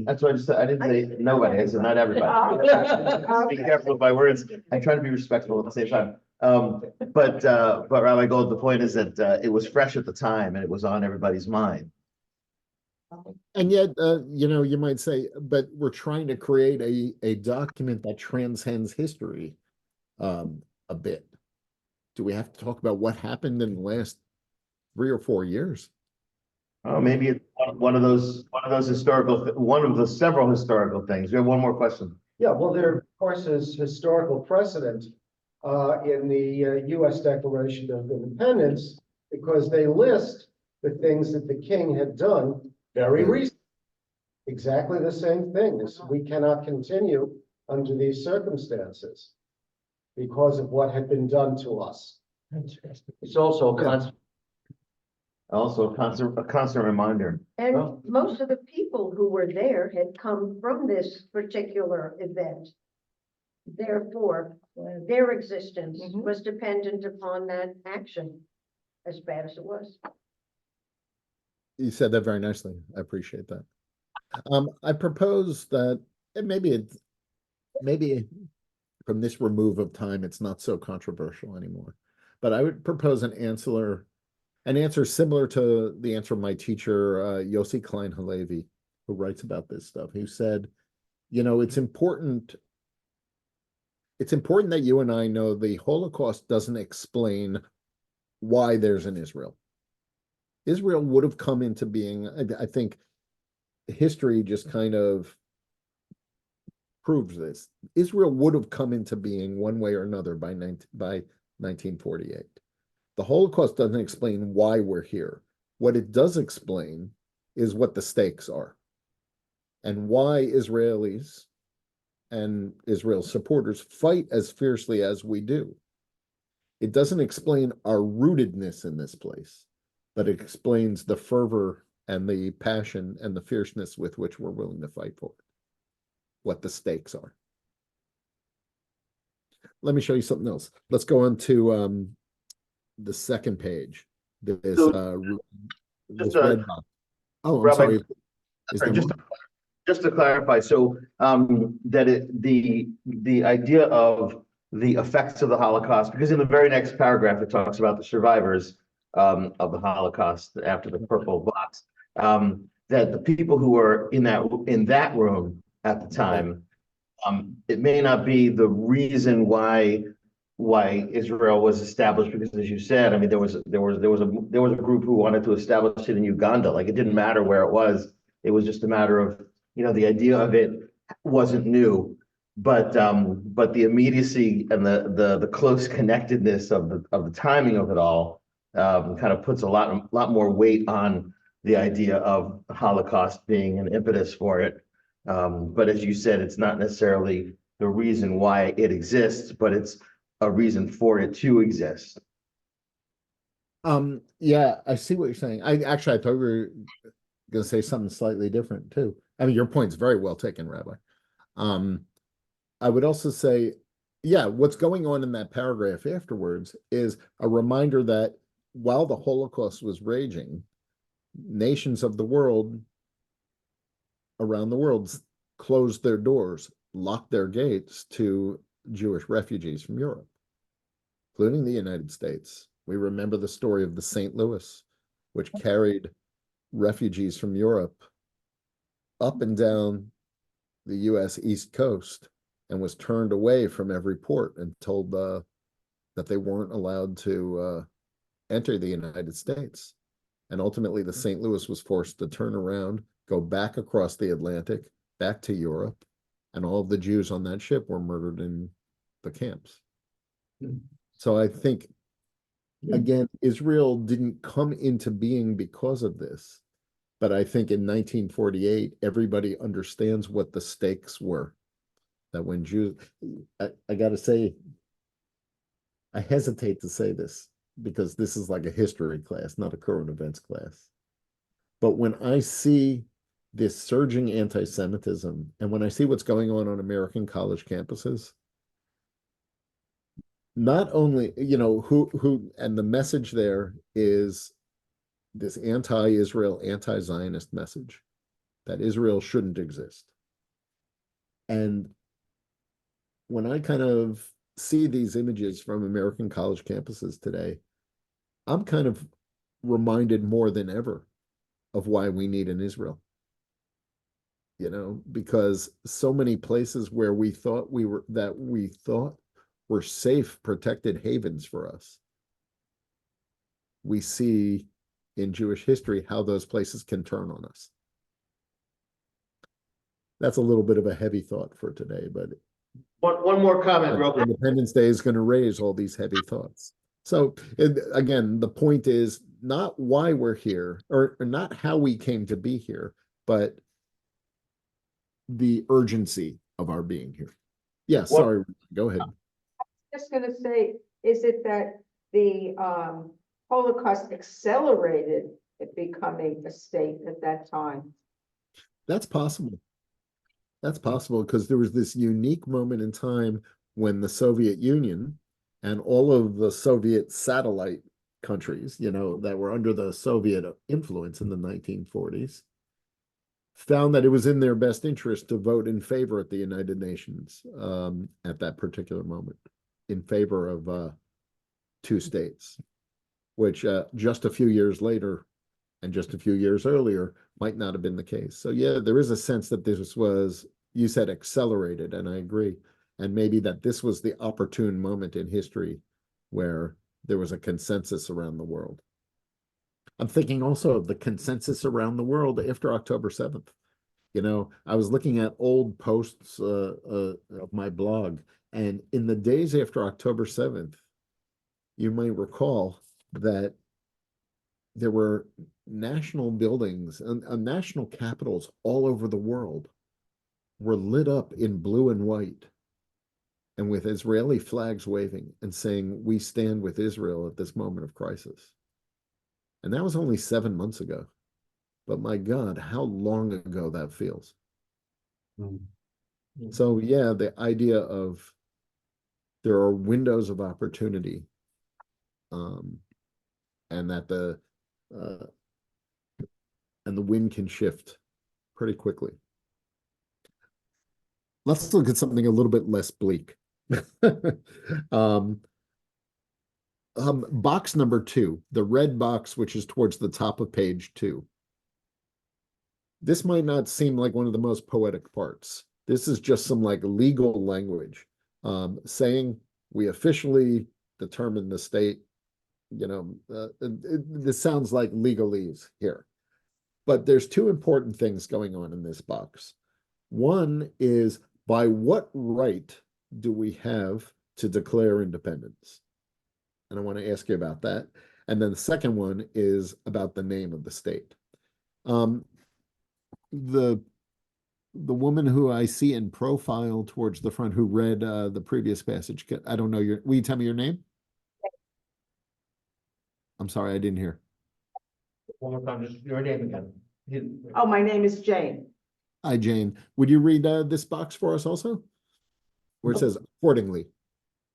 B: That's what I just said. I didn't say nobody. I said not everybody. Be careful with my words. I try to be respectful at the same time. But Rabbi Gold, the point is that it was fresh at the time and it was on everybody's mind.
A: And yet, you might say, but we're trying to create a document that transcends history a bit. Do we have to talk about what happened in the last 3 or 4 years?
B: Oh, maybe it's one of those historical, one of the several historical things. We have one more question.
G: Yeah, well, there, of course, is historical precedent in the US Declaration of Independence, because they list the things that the king had done very recently. Exactly the same thing. We cannot continue under these circumstances because of what had been done to us.
B: It's also a constant reminder.
D: And most of the people who were there had come from this particular event. Therefore, their existence was dependent upon that action, as bad as it was.
A: You said that very nicely. I appreciate that. I propose that maybe from this remove of time, it's not so controversial anymore. But I would propose an answer similar to the answer of my teacher, Yossi Klein Halevi, who writes about this stuff. Who said, it's important that you and I know the Holocaust doesn't explain why there's an Israel. Israel would have come into being, I think history just kind of proves this. Israel would have come into being one way or another by 1948. The Holocaust doesn't explain why we're here. What it does explain is what the stakes are and why Israelis and Israel's supporters fight as fiercely as we do. It doesn't explain our rootedness in this place, but it explains the fervor and the passion and the fierceness with which we're willing to fight for it, what the stakes are. Let me show you something else. Let's go on to the second page. This red box. Oh, I'm
B: Rabbi,
A: sorry.
B: Just to clarify, so the idea of the effects of the Holocaust, because in the very next paragraph it talks about the survivors of the Holocaust after the purple box, that the people who were in that room at the time, it may not be the reason why Israel was established, because as you said, I mean, there was a group who wanted to establish it in Uganda. Like, it didn't matter where it was just a matter of, the idea of it wasn't new, but the immediacy and the close connectedness of the timing of it all kind of puts a lot more weight on the idea of the Holocaust being an impetus for it. But as you said, it's not necessarily the reason why it exists, but it's a reason for it to exist.
A: Yeah, I see what you're saying. I thought we were going to say something slightly different too. I mean, your point's very well taken, Rabbi. I would also say, yeah, what's going on in that paragraph afterwards is a reminder that while the Holocaust was raging, nations of the world around the world closed their doors, locked their gates to Jewish refugees from Europe, including the United States. We remember the story of the St. Louis, which carried refugees from Europe up and down the U.S. East Coast and was turned away from every port and told that they weren't allowed to enter the United States. And ultimately, the St. Louis was forced to turn around, go back across the Atlantic, back to Europe, and all of the Jews on that ship were murdered in the camps. So I think, again, Israel didn't come into being because of this. But I think in 1948, everybody understands what the stakes were. That when Jews, I got to say, I hesitate to say this because this is like a history class, not a current events class. But when I see this surging anti-Semitism, and when I see what's going on American college campuses, not only, who, and the message there is this anti-Israel, anti-Zionist message that Israel shouldn't exist. And when I kind of see these images from American college campuses today, I'm kind of reminded more than ever of why we need an Israel. You know, because so many places where we thought were safe, protected havens for us, we see in Jewish history how those places can turn on us. That's a little bit of a heavy thought for today, but
B: One more comment, real quick.
A: Independence Day is going to raise all these heavy thoughts. So again, the point is not why we're here, or not how we came to be here, but the urgency of our being here. Yeah, sorry, go ahead.
F: Just gonna say, is it that the Holocaust accelerated it becoming a state at that time?
A: That's possible. That's possible because there was this unique moment in time when the Soviet Union and all of the Soviet satellite countries, you know, that were under the Soviet influence in the 1940s, found that it was in their best interest to vote in favor at the United Nations at that particular moment, in favor of two states, which just a few years later and just a few years earlier might not have been the case. So yeah, there is a sense that this was, you said accelerated, and I agree. And maybe that this was the opportune moment in history where there was a consensus around the world. I'm thinking also of the consensus around the world after October 7th. You know, I was looking at old posts of my blog, and in the days after October 7th, you might recall that there were national buildings and national capitals all over the world were lit up in blue and white and with Israeli flags waving and saying, "We stand with Israel at this moment of crisis." And that was only 7 months ago. But my God, how long ago that feels. So yeah, the idea of there are windows of opportunity, and that the wind can shift pretty quickly. Let's look at something a little bit less bleak. Box number 2, the red box, which is towards the top of page 2. This might not seem like one of the most poetic parts. This is just some like legal language saying we officially determine the state. You know, this sounds like legalese here. But there's two important things going on in this box. One is, by what right do we have to declare independence? And I want to ask you about that. And then the second one is about the name of the state. The woman who I see in profile towards the front who read the previous passage, I don't know will you tell me your name? I'm sorry, I didn't hear.
B: One more time, just your name again.
F: Oh, my name is Jane.
A: Hi, Jane. Would you read this box for us also? Where it says accordingly.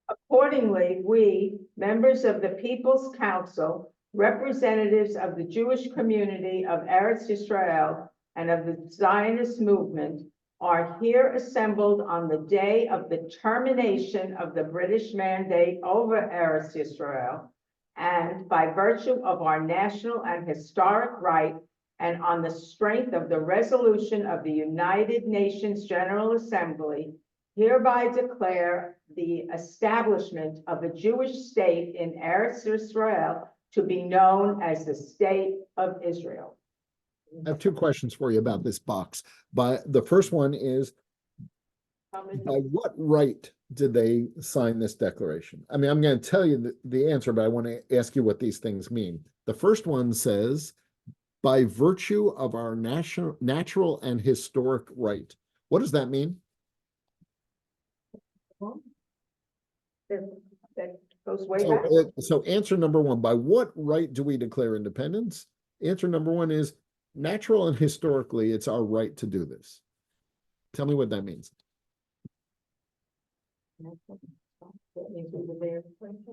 F: Accordingly, we, members of the People's Council, representatives of the Jewish community of Eretz Yisrael and of the Zionist movement, are here assembled on the day of the termination of the British mandate over Eretz Yisrael, and by virtue of our national and historic right, and on the strength of the resolution of the United Nations General Assembly, hereby declare the establishment of a Jewish state in Eretz Yisrael to be known as the State of Israel.
A: I have two questions for you about this box. The first one is, by what right did they sign this declaration? I mean, I'm going to tell you the answer, but I want to ask you what these things mean. The first one says, by virtue of our natural and historic right. What does that mean?
F: That goes way back.
A: So answer number one, by what right do we declare independence? Answer number one is, natural and historically, it's our right to do this. Tell me what that means.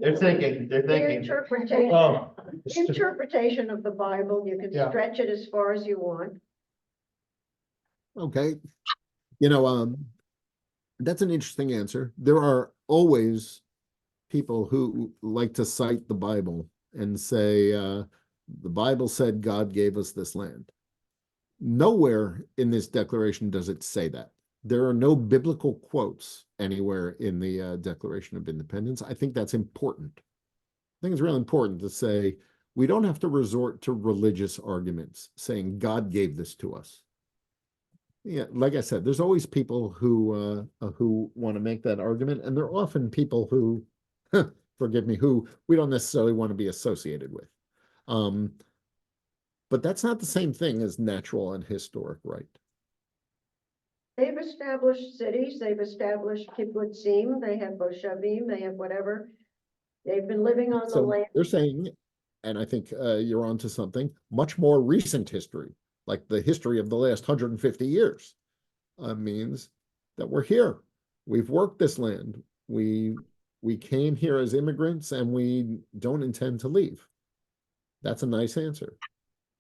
B: They're thinking.
D: The interpretation,
B: Oh.
D: interpretation of the Bible, you can
G: Yeah.
D: stretch it as far as you want.
A: Okay. You know, that's an interesting answer. There are always people who like to cite the Bible and say, the Bible said God gave us this land. Nowhere in this declaration does it say that. There are no biblical quotes anywhere in the Declaration of Independence. I think that's important. I think it's really important to say we don't have to resort to religious arguments saying God gave this to us. Yeah, like I said, there's always people who want to make that argument, and they're often people who, forgive me, who we don't necessarily want to be associated with. But that's not the same thing as natural and historic right.
D: They've established cities, they've established kibbutzim, they have moshavim, they have whatever. They've been living on the
A: So
D: land.
A: they're saying, and I think you're onto something, much more recent history, like the history of the last 150 years, means that we're here. We've worked this land. We came here as immigrants, and we don't intend to leave. That's a nice answer.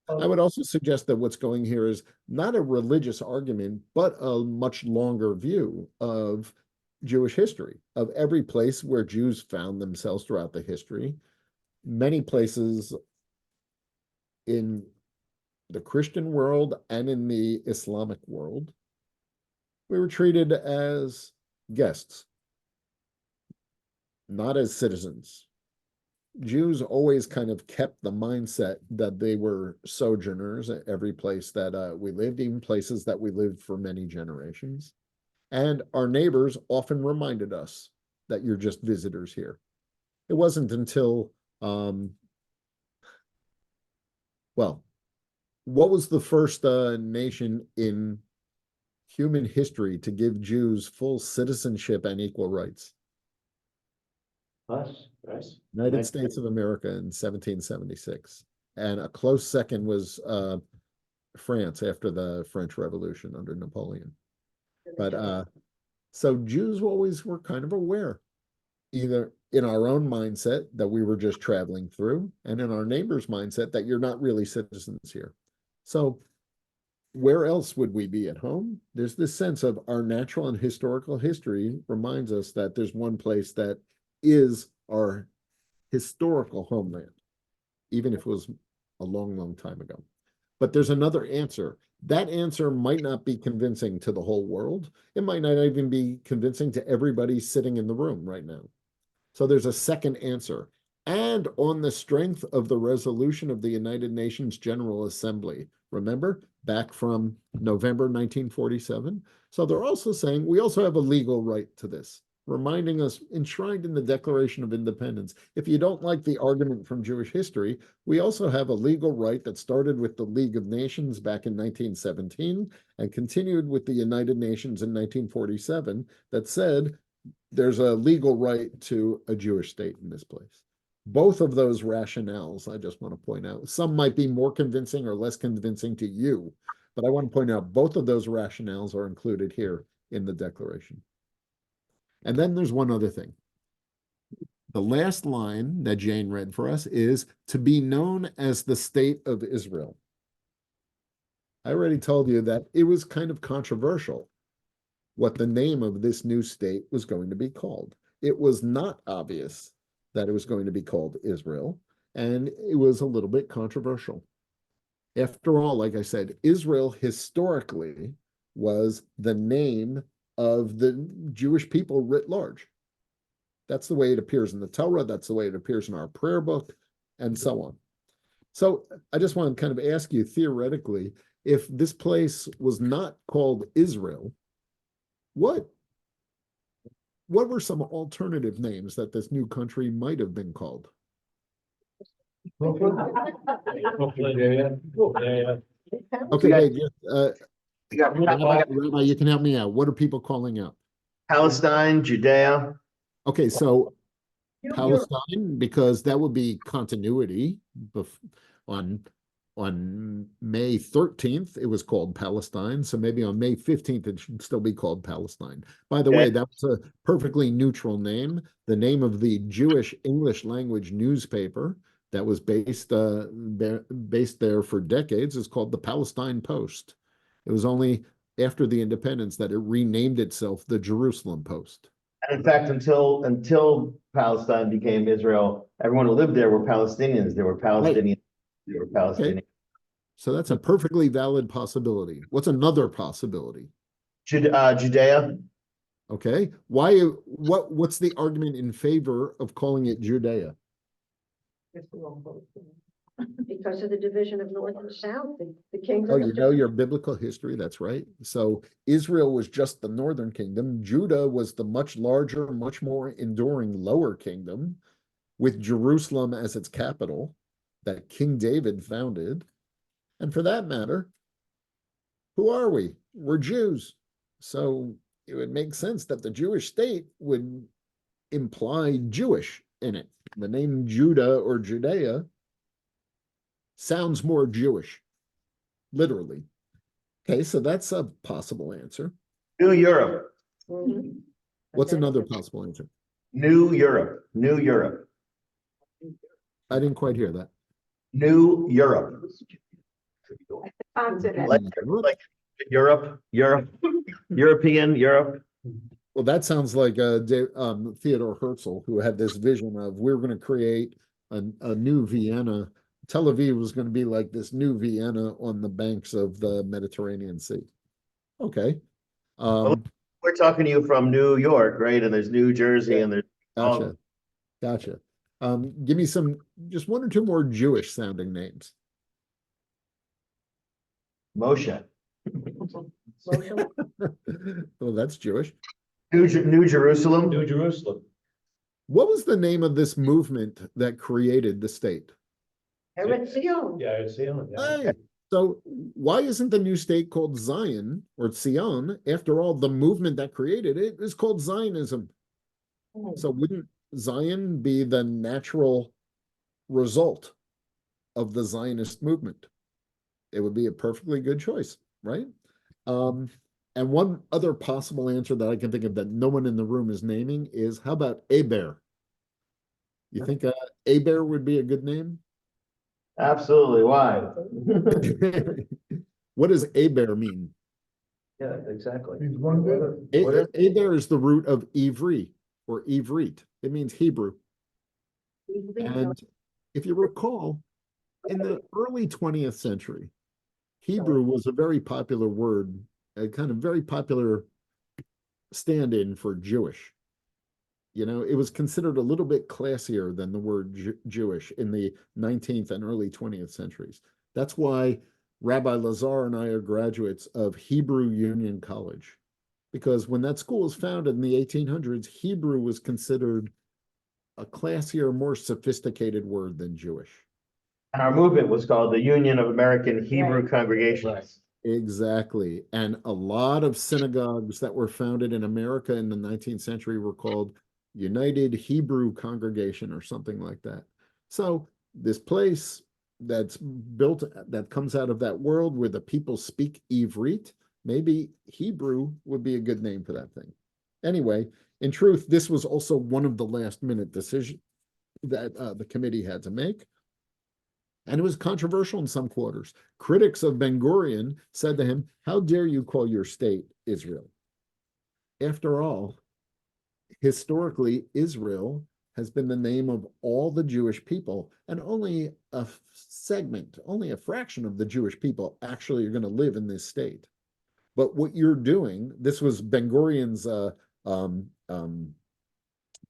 A: I would also suggest that what's going here is not a religious argument, but a much longer view of Jewish history, of every place where Jews found themselves throughout the history. Many places in the Christian world and in the Islamic world, we were treated as guests, not as citizens. Jews always kind of kept the mindset that they were sojourners at every place that we lived, even places that we lived for many generations. And our neighbors often reminded us that you're just visitors here. It wasn't until, well, what was the first nation in human history to give Jews full citizenship and equal rights?
B: Us, right?
A: United States of America in 1776. And a close second was France after the French Revolution under Napoleon. But so Jews always were kind of aware, either in our own mindset that we were just traveling through, and in our neighbor's mindset that you're not really citizens here. So where else would we be at home? There's this sense of our natural and historical history reminds us that there's one place that is our historical homeland, even if it was a long, long time ago. But there's another answer. That answer might not be convincing to the whole world. It might not even be convincing to everybody sitting in the room right now. So there's a second answer. And on the strength of the resolution of the United Nations General Assembly, remember, back from November 1947. So they're also saying we also have a legal right to this, reminding us, enshrined in the Declaration of Independence, if you don't like the argument from Jewish history, we also have a legal right that started with the League of Nations back in 1917 and continued with the United Nations in 1947 that said there's a legal right to a Jewish state in this place. Both of those rationales, I just want to point out, some might be more convincing or less convincing to you, but I want to point out both of those rationales are included here in the Declaration. And then there's one other thing. The last line that Jane read for us is to be known as the State of Israel. I already told you that it was kind of controversial what the name of this new state was going to be called. It was not obvious that it was going to be called Israel, and it was a little bit controversial. After all, like I said, Israel historically was the name of the Jewish people writ large. That's the way it appears in the Torah, that's the way it appears in our prayer book, and so on. So I just want to kind of ask you theoretically, if this place was not called Israel, what were some alternative names that this new country might have been called? Okay, wait, Rabbi, you can help me out. What are people calling out?
B: Palestine, Judea.
A: Okay, so Palestine, because that would be continuity. On May 13th, it was called Palestine. So maybe on May 15th, it should still be called Palestine. By the way, that was a perfectly neutral name. The name of the Jewish English language newspaper that was based there for decades is called the Palestine Post. It was only after the independence that it renamed itself the Jerusalem Post.
B: In fact, until Palestine became Israel, everyone who lived there were Palestinians. There were Palestinians. There were Palestinians.
A: So that's a perfectly valid possibility. What's another possibility?
B: Judea.
A: Okay. What's the argument in favor of calling it Judea?
D: Because of the division of north and south, the kingdom.
A: Oh, you know your biblical history, that's right. So Israel was just the northern kingdom. Judah was the much larger, much more enduring lower kingdom, with Jerusalem as its capital that King David founded. And for that matter, who are we? We're Jews. So it would make sense that the Jewish state would imply Jewish in it. The name Judah or Judea sounds more Jewish, literally. Okay, so that's a possible answer.
B: New Europe.
D: Mhm.
A: What's
D: Okay.
A: another possible answer?
B: New Europe. New Europe.
A: I didn't quite hear that.
B: New Europe.
F: Continent.
B: Like Europe, European, Europe.
A: Well, that sounds like Theodore Herzl, who had this vision of we're going to create a new Vienna. Tel Aviv was going to be like this new Vienna on the banks of the Mediterranean Sea. Okay.
B: We're talking to you from New York, right? And there's New Jersey and there's
A: Gotcha. Gotcha. Give me just one or two more Jewish sounding names.
B: Moshe.
A: Well, that's Jewish.
B: New Jerusalem.
H: New Jerusalem.
A: What was the name of this movement that created the state?
D: Eretz Zion.
H: Yeah, it's the
A: Hey, so why isn't the new state called Zion or Zion? After all, the movement that created it is called Zionism. So wouldn't Zion be the natural result of the Zionist movement? It would be a perfectly good choice, right? And one other possible answer that I can think of that no one in the room is naming is, how about Aber? You think Aber would be a good name?
B: Absolutely. Why?
A: What does Aber mean?
B: Yeah, exactly.
A: Aber is the root of Ivri or Ivrit. It means Hebrew. And if you recall, in the early 20th century, Hebrew was a very popular word, a kind of very popular stand-in for Jewish. You know, it was considered a little bit classier than the word Jewish in the 19th and early 20th centuries. That's why Rabbi Lazar and I are graduates of Hebrew Union College, because when that school was founded in the 1800s, Hebrew was considered a classier, more sophisticated word than Jewish.
B: And our movement was called the Union of American Hebrew Congregations.
A: Exactly. And a lot of synagogues that were founded in America in the 19th century were called United Hebrew Congregation or something like that. So this place that's built, that comes out of that world where the people speak Ivrit, maybe Hebrew would be a good name for that thing. Anyway, in truth, this was also one of the last minute decisions that the committee had to make. And it was controversial in some quarters. Critics of Ben-Gurion said to him, "How dare you call your state Israel?" After all, historically, Israel has been the name of all the Jewish people, and only a segment, only a fraction of the Jewish people actually are going to live in this state. But what you're doing, this was Ben-Gurion's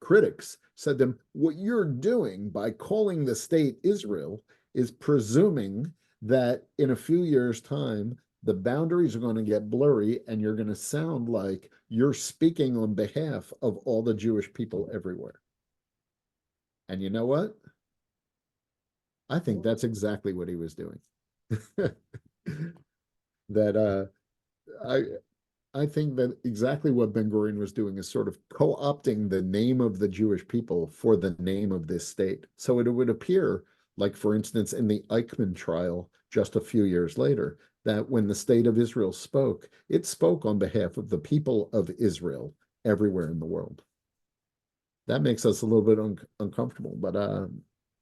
A: critics said to him, what you're doing by calling the state Israel is presuming that in a few years' time, the boundaries are going to get blurry and you're going to sound like you're speaking on behalf of all the Jewish people everywhere. And you know what? I think that's exactly what he was doing. I think that exactly what Ben-Gurion was doing is sort of co-opting the name of the Jewish people for the name of this state. So it would appear, like, for instance, in the Eichmann trial just a few years later, that when the state of Israel spoke, it spoke on behalf of the people of Israel everywhere in the world. That makes us a little bit uncomfortable, but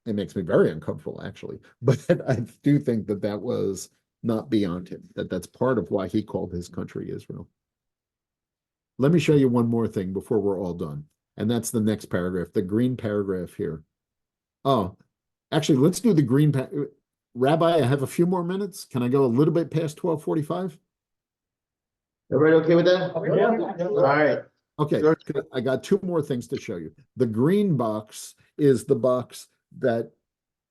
A: it makes me very uncomfortable, actually. But I do think that that was not beyond him, that that's part of why he called his country Israel. Let me show you one more thing before we're all done. And that's the next paragraph, the green paragraph here. Oh, actually, let's do the green. Rabbi, I have a few more minutes. Can I go a little bit past 12:45?
B: Everybody okay with that?
G: Yeah.
B: All right.
A: Okay,
B: Sure.
A: I got two more things to show you. The green box is the box that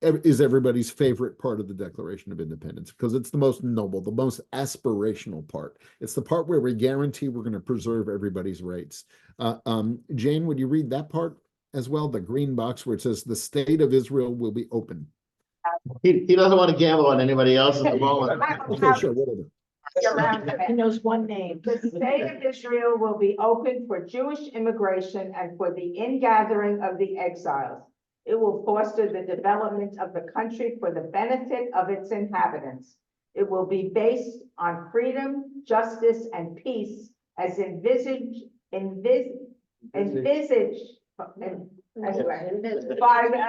A: is everybody's favorite part of the Declaration of Independence because it's the most noble, the most aspirational part. It's the part where we guarantee we're going to preserve everybody's rights. Jane, would you read that part as well? The green box where it says the state of Israel will be open.
B: He doesn't want to gamble on anybody else at the moment.
A: Okay, sure, whatever.
F: He knows one name. The state of Israel will be open for Jewish immigration and for the ingathering of the exiles. It will foster the development of the country for the benefit of its inhabitants. It will be based on freedom, justice, and peace as envisaged by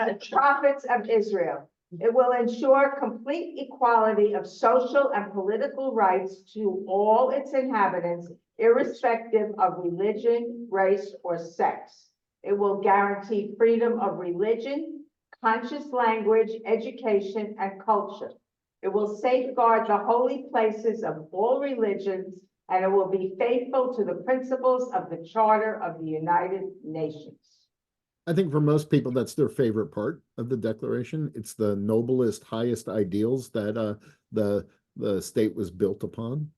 F: the prophets of Israel. It will ensure complete equality of social and political rights to all its inhabitants, irrespective of religion, race, or sex. It will guarantee freedom of religion, conscious language, education, and culture. It will safeguard the holy places of all religions, and it will be faithful to the principles of the Charter of the United Nations.
A: I think for most people, that's their favorite part of the Declaration. It's the noblest, highest ideals that the state was built upon.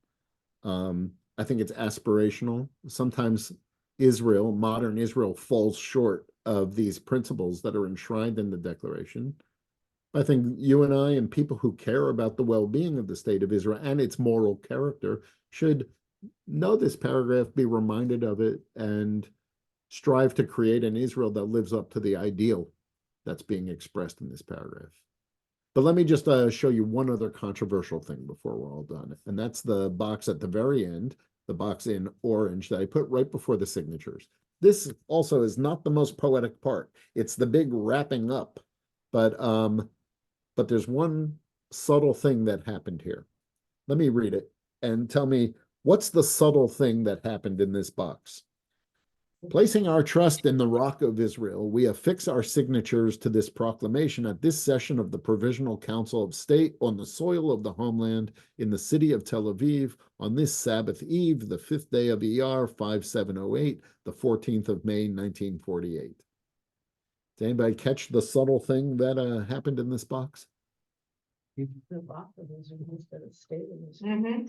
A: I think it's aspirational. Sometimes Israel, modern Israel, falls short of these principles that are enshrined in the Declaration. I think you and I and people who care about the well-being of the state of Israel and its moral character should know this paragraph, be reminded of it, and strive to create an Israel that lives up to the ideal that's being expressed in this paragraph. But let me just show you one other controversial thing before we're all done, and that's the box at the very end, the box in orange that I put right before the signatures. This also is not the most poetic part. It's the big wrapping up, but there's one subtle thing that happened here. Let me read it and tell me what's the subtle thing that happened in this box. Placing our trust in the Rock of Israel, we affix our signatures to this proclamation at this session of the Provisional Council of State on the soil of the homeland in the city of Tel Aviv on this Sabbath Eve, the 5th day of ER 5708, the 14th of May, 1948. Did anybody catch the subtle thing that happened in this box?
H: The Rock of Israel instead of State of Israel.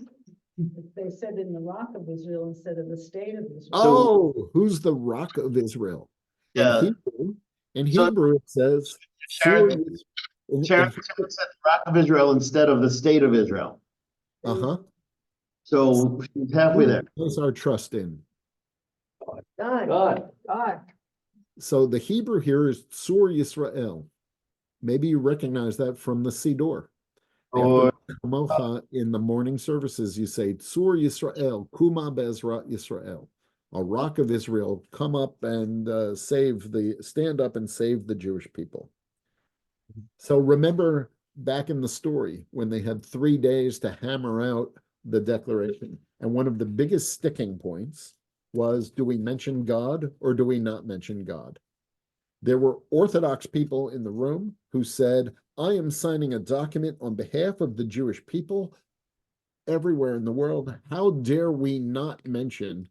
H: They said in the Rock of Israel instead of the State of Israel.
A: Oh, who's the Rock of Israel?
B: Yeah.
A: In Hebrew it says,
B: Sharon said Rock of Israel instead of the state of Israel.
A: uh-huh.
B: So she's halfway there.
A: Place our trust in.
D: God.
A: So the Hebrew here is Tzur Yisrael. Maybe you recognize that from the Siddur.
B: Or
A: After in the morning services, you say Tzur Yisrael, Kuma Bezrat Yisrael, a Rock of Israel, come up and stand up and save the Jewish people. So remember back in the story when they had 3 days to hammer out the declaration, and one of the biggest sticking points was, do we mention God or do we not mention God? There were Orthodox people in the room who said, I am signing a document on behalf of the Jewish people everywhere in the world. How dare we not mention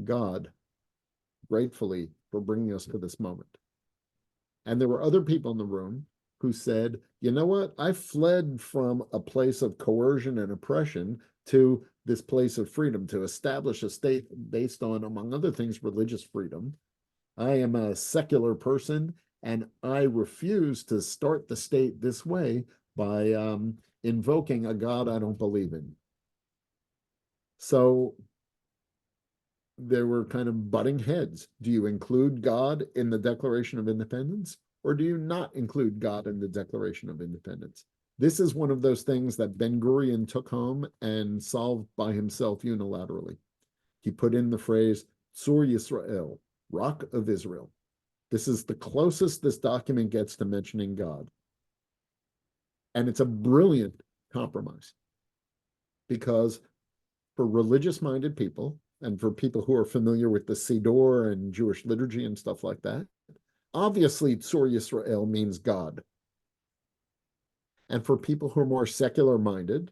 A: God, gratefully, for bringing us to this moment? And there were other people in the room who said, you know what? I fled from a place of coercion and oppression to this place of freedom, to establish a state based on, among other things, religious freedom. I am a secular person, and I refuse to start the state this way by invoking a God I don't believe in. So there were kind of butting heads. Do you include God in the Declaration of Independence, or do you not include God in the Declaration of Independence? This is one of those things that Ben-Gurion took home and solved by himself unilaterally. He put in the phrase, Tzur Yisrael, Rock of Israel. This is the closest this document gets to mentioning God. And it's a brilliant compromise because for religious-minded people, and for people who are familiar with the Siddur and Jewish liturgy and stuff like that, obviously Tzur Yisrael means God. And for people who are more secular minded,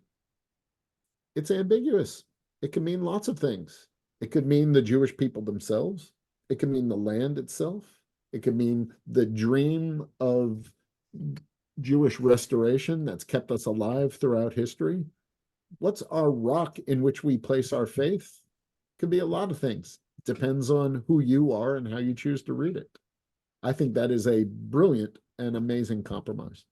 A: it's ambiguous. It can mean lots of things. It could mean the Jewish people themselves. It could mean the land itself. It could mean the dream of Jewish restoration that's kept us alive throughout history. What's our rock in which we place our faith? Could be a lot of things. It depends on who you are and how you choose to read it. I think that is a brilliant and amazing compromise.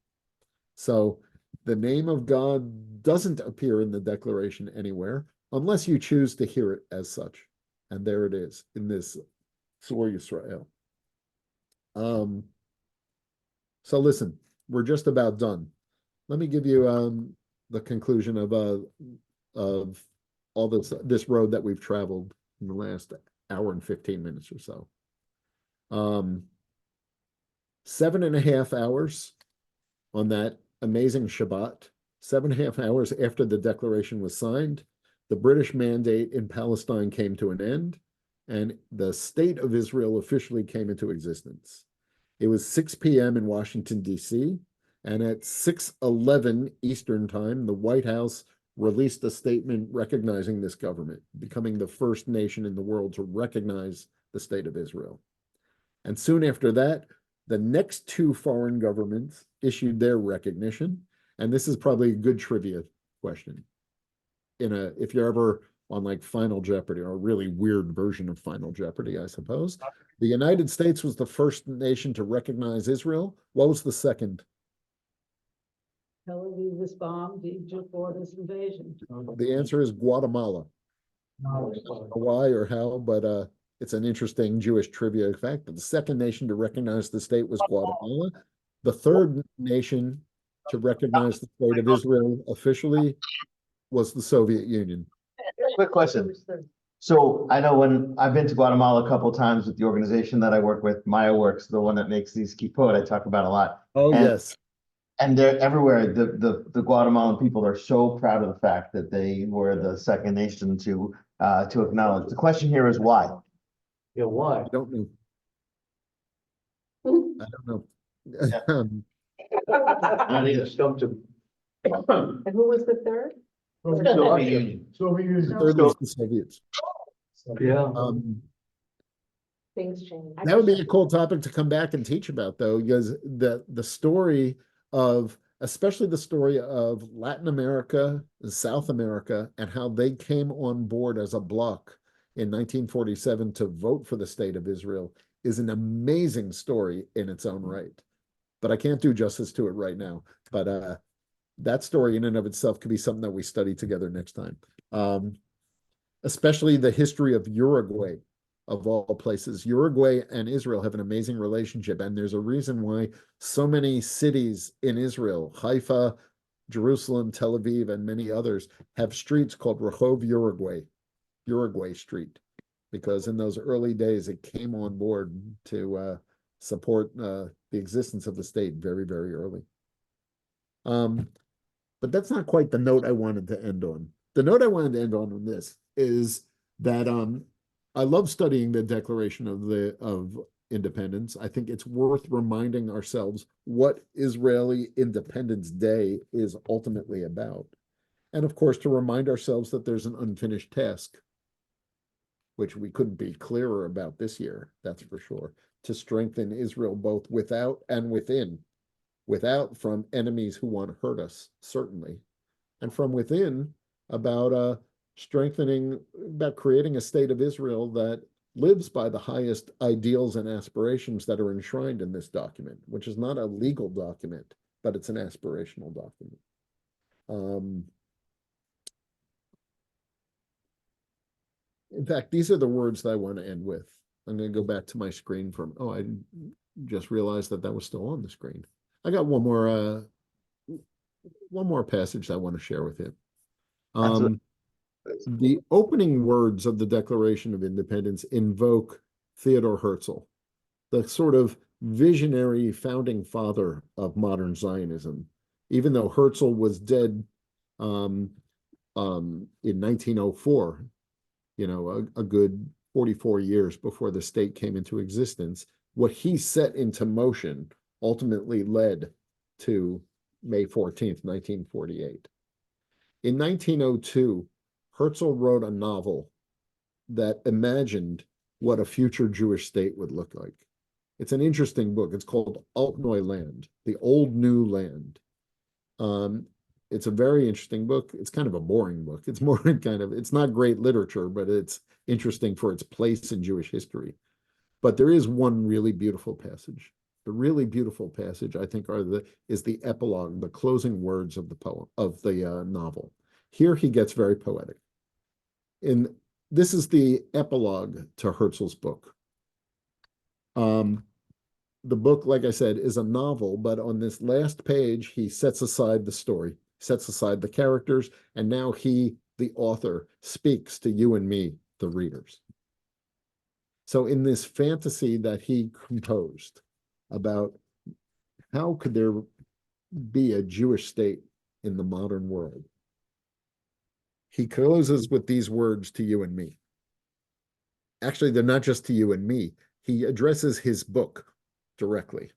A: So the name of God doesn't appear in the Declaration anywhere unless you choose to hear it as such. And there it is in this Tzur Yisrael. So listen, we're just about done. Let me give you the conclusion of all this road that we've traveled in the last hour and 15 minutes or so. 7.5 hours on that amazing Shabbat, 7.5 hours after the declaration was signed, the British mandate in Palestine came to an end, and the state of Israel officially came into existence. It was 6 p.m. in Washington, D.C., and at 6:11 Eastern Time, the White House released a statement recognizing this government, becoming the first nation in the world to recognize the state of Israel. And soon after that, the next two foreign governments issued their recognition. And this is probably a good trivia question. If you're ever on like Final Jeopardy, or a really weird version of Final Jeopardy, I suppose. The United States was the first nation to recognize Israel. What was the second?
H: Tel Aviv was bombed, Egypt for this invasion.
A: The answer is Guatemala. I don't know why or how, but it's an interesting Jewish trivia fact that the second nation to recognize the state was Guatemala. The third nation to recognize the state of Israel officially was the Soviet Union.
B: Quick question. So I know when I've been to Guatemala a couple of times with the organization that I work with, Maya Works, the one that makes these kippot I talk about a lot.
A: Oh, yes.
B: And they're everywhere. The Guatemalan people are so proud of the fact that they were the second nation to acknowledge. The question here is why?
G: Yeah, why?
A: I don't know. I don't know.
G: I need a stump to.
F: And who was the third?
G: Soviet Union.
A: The third was the Soviets.
G: Yeah.
F: Things change.
A: That would be a cool topic to come back and teach about, though, because the story of, especially the story of Latin America and South America, and how they came on board as a bloc in 1947 to vote for the state of Israel, is an amazing story in its own right. But I can't do justice to it right now. But that story in and of itself could be something that we study together next time. Especially the history of Uruguay, of all places. Uruguay and Israel have an amazing relationship, and there's a reason why so many cities in Israel, Haifa, Jerusalem, Tel Aviv, and many others, have streets called Rehov Uruguay, Uruguay Street, because in those early days it came on board to support the existence of the state very, very early. But that's not quite the note I wanted to end on. The note I wanted to end on this is that I love studying the Declaration of Independence. I think it's worth reminding ourselves what Israeli Independence Day is ultimately about. And of course, to remind ourselves that there's an unfinished task, which we couldn't be clearer about this year, that's for sure, to strengthen Israel both without and within. Without, from enemies who want to hurt us, certainly, and from within, about strengthening, about creating a state of Israel that lives by the highest ideals and aspirations that are enshrined in this document, which is not a legal document, but it's an aspirational document. In fact, these are the words that I want to end with. I'm going to go back to my screen from, I just realized that was still on the screen. I got one more passage I want to share with you. The opening words of the Declaration of Independence invoke Theodor Herzl, the sort of visionary founding father of modern Zionism. Even though Herzl was dead in 1904, you know, a good 44 years before the state came into existence, what he set into motion ultimately led to May 14th, 1948. In 1902, Herzl wrote a novel that imagined what a future Jewish state would look like. It's an interesting book. It's called Alt Neuland, the Old New Land. It's a very interesting book. It's kind of a boring book. It's more kind of, it's not great literature, but it's interesting for its place in Jewish history. But there is one really beautiful passage. The really beautiful passage, I think, is the epilogue, the closing words of the poem, of the novel. Here he gets very poetic. This is the epilogue to Herzl's book. The book, like I said, is a novel, but on this last page, he sets aside the story, sets aside the characters, and now he, the author, speaks to you and me, the readers. So in this fantasy that he composed about how could there be a Jewish state in the modern world, he closes with these words to you and me. Actually, they're not just to you and me. He addresses his book directly.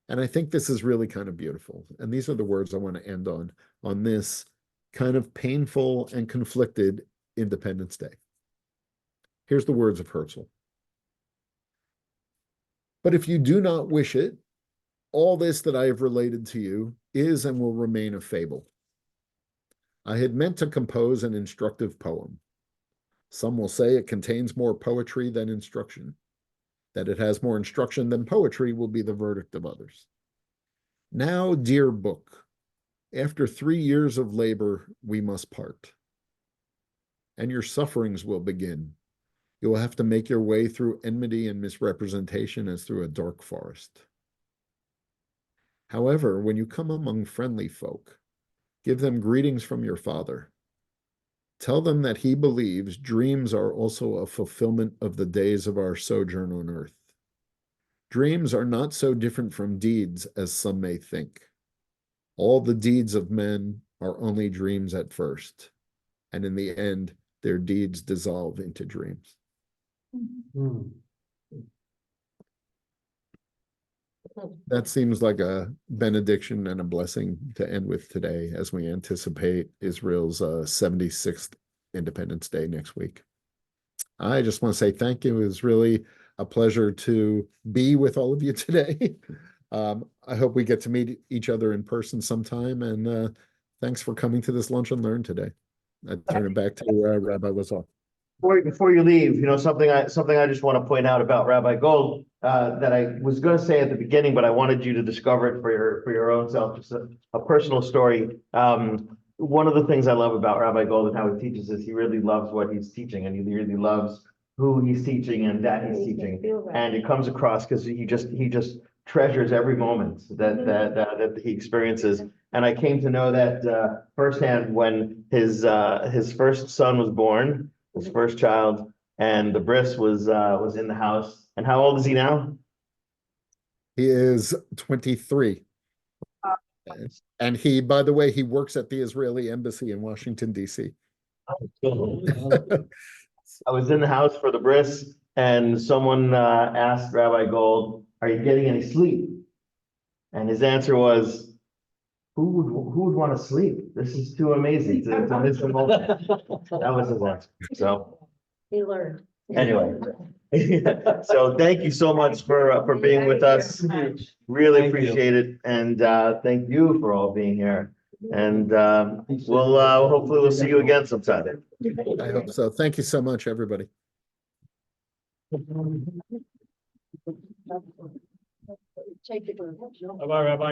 A: And I think this is really kind of beautiful. And these are the words I want to end on this kind of painful and conflicted Independence Day. Here's the words of Herzl. But if you do not wish it, all this that I have related to you is and will remain a fable. I had meant to compose an instructive poem. Some will say it contains more poetry than instruction. That it has more instruction than poetry will be the verdict of others. Now, dear book, after 3 years of labor, we must part. And your sufferings will begin. You will have to make your way through enmity and misrepresentation as through a dark forest. However, when you come among friendly folk, give them greetings from your father. Tell them that he believes dreams are also a fulfillment of the days of our sojourn on earth. Dreams are not so different from deeds as some may think. All the deeds of men are only dreams at first, and in the end, their deeds dissolve into dreams. That seems like a benediction and a blessing to end with today as we anticipate Israel's 76th Independence Day next week. I just want to say thank you. It was really a pleasure to be with all of you today. I hope we get to meet each other in person sometime, and thanks for coming to this Lunch and Learn today. I turn it back to Rabbi Lazar.
B: Before you leave, you know, something I just want to point out about Rabbi Gold that I was going to say at the beginning, but I wanted you to discover it for your own self, just a personal story. One of the things I love about Rabbi Gold and how he teaches is he really loves what he's teaching, and he really loves who he's teaching and that he's teaching, and it comes across because he just treasures every moment that he experiences. And I came to know that firsthand when his first son was born. His first child, and the bris was in the house. And how old is he now?
A: He is 23. And he, by the way, he works at the Israeli embassy in Washington, D.C.
B: I was in the house for the bris, and someone asked Rabbi Gold, "Are you getting any sleep?" And his answer was, who would want to sleep? This is too amazing to miss the moment. That was his answer. So
D: He learned.
B: anyway, so thank you so much for being with us. Really appreciate it, and thank you for all being here. And we'll hopefully we'll see you again sometime.
A: I hope so. Thank you so much, everybody.
D: Take it.
E: Bye, Rabbi.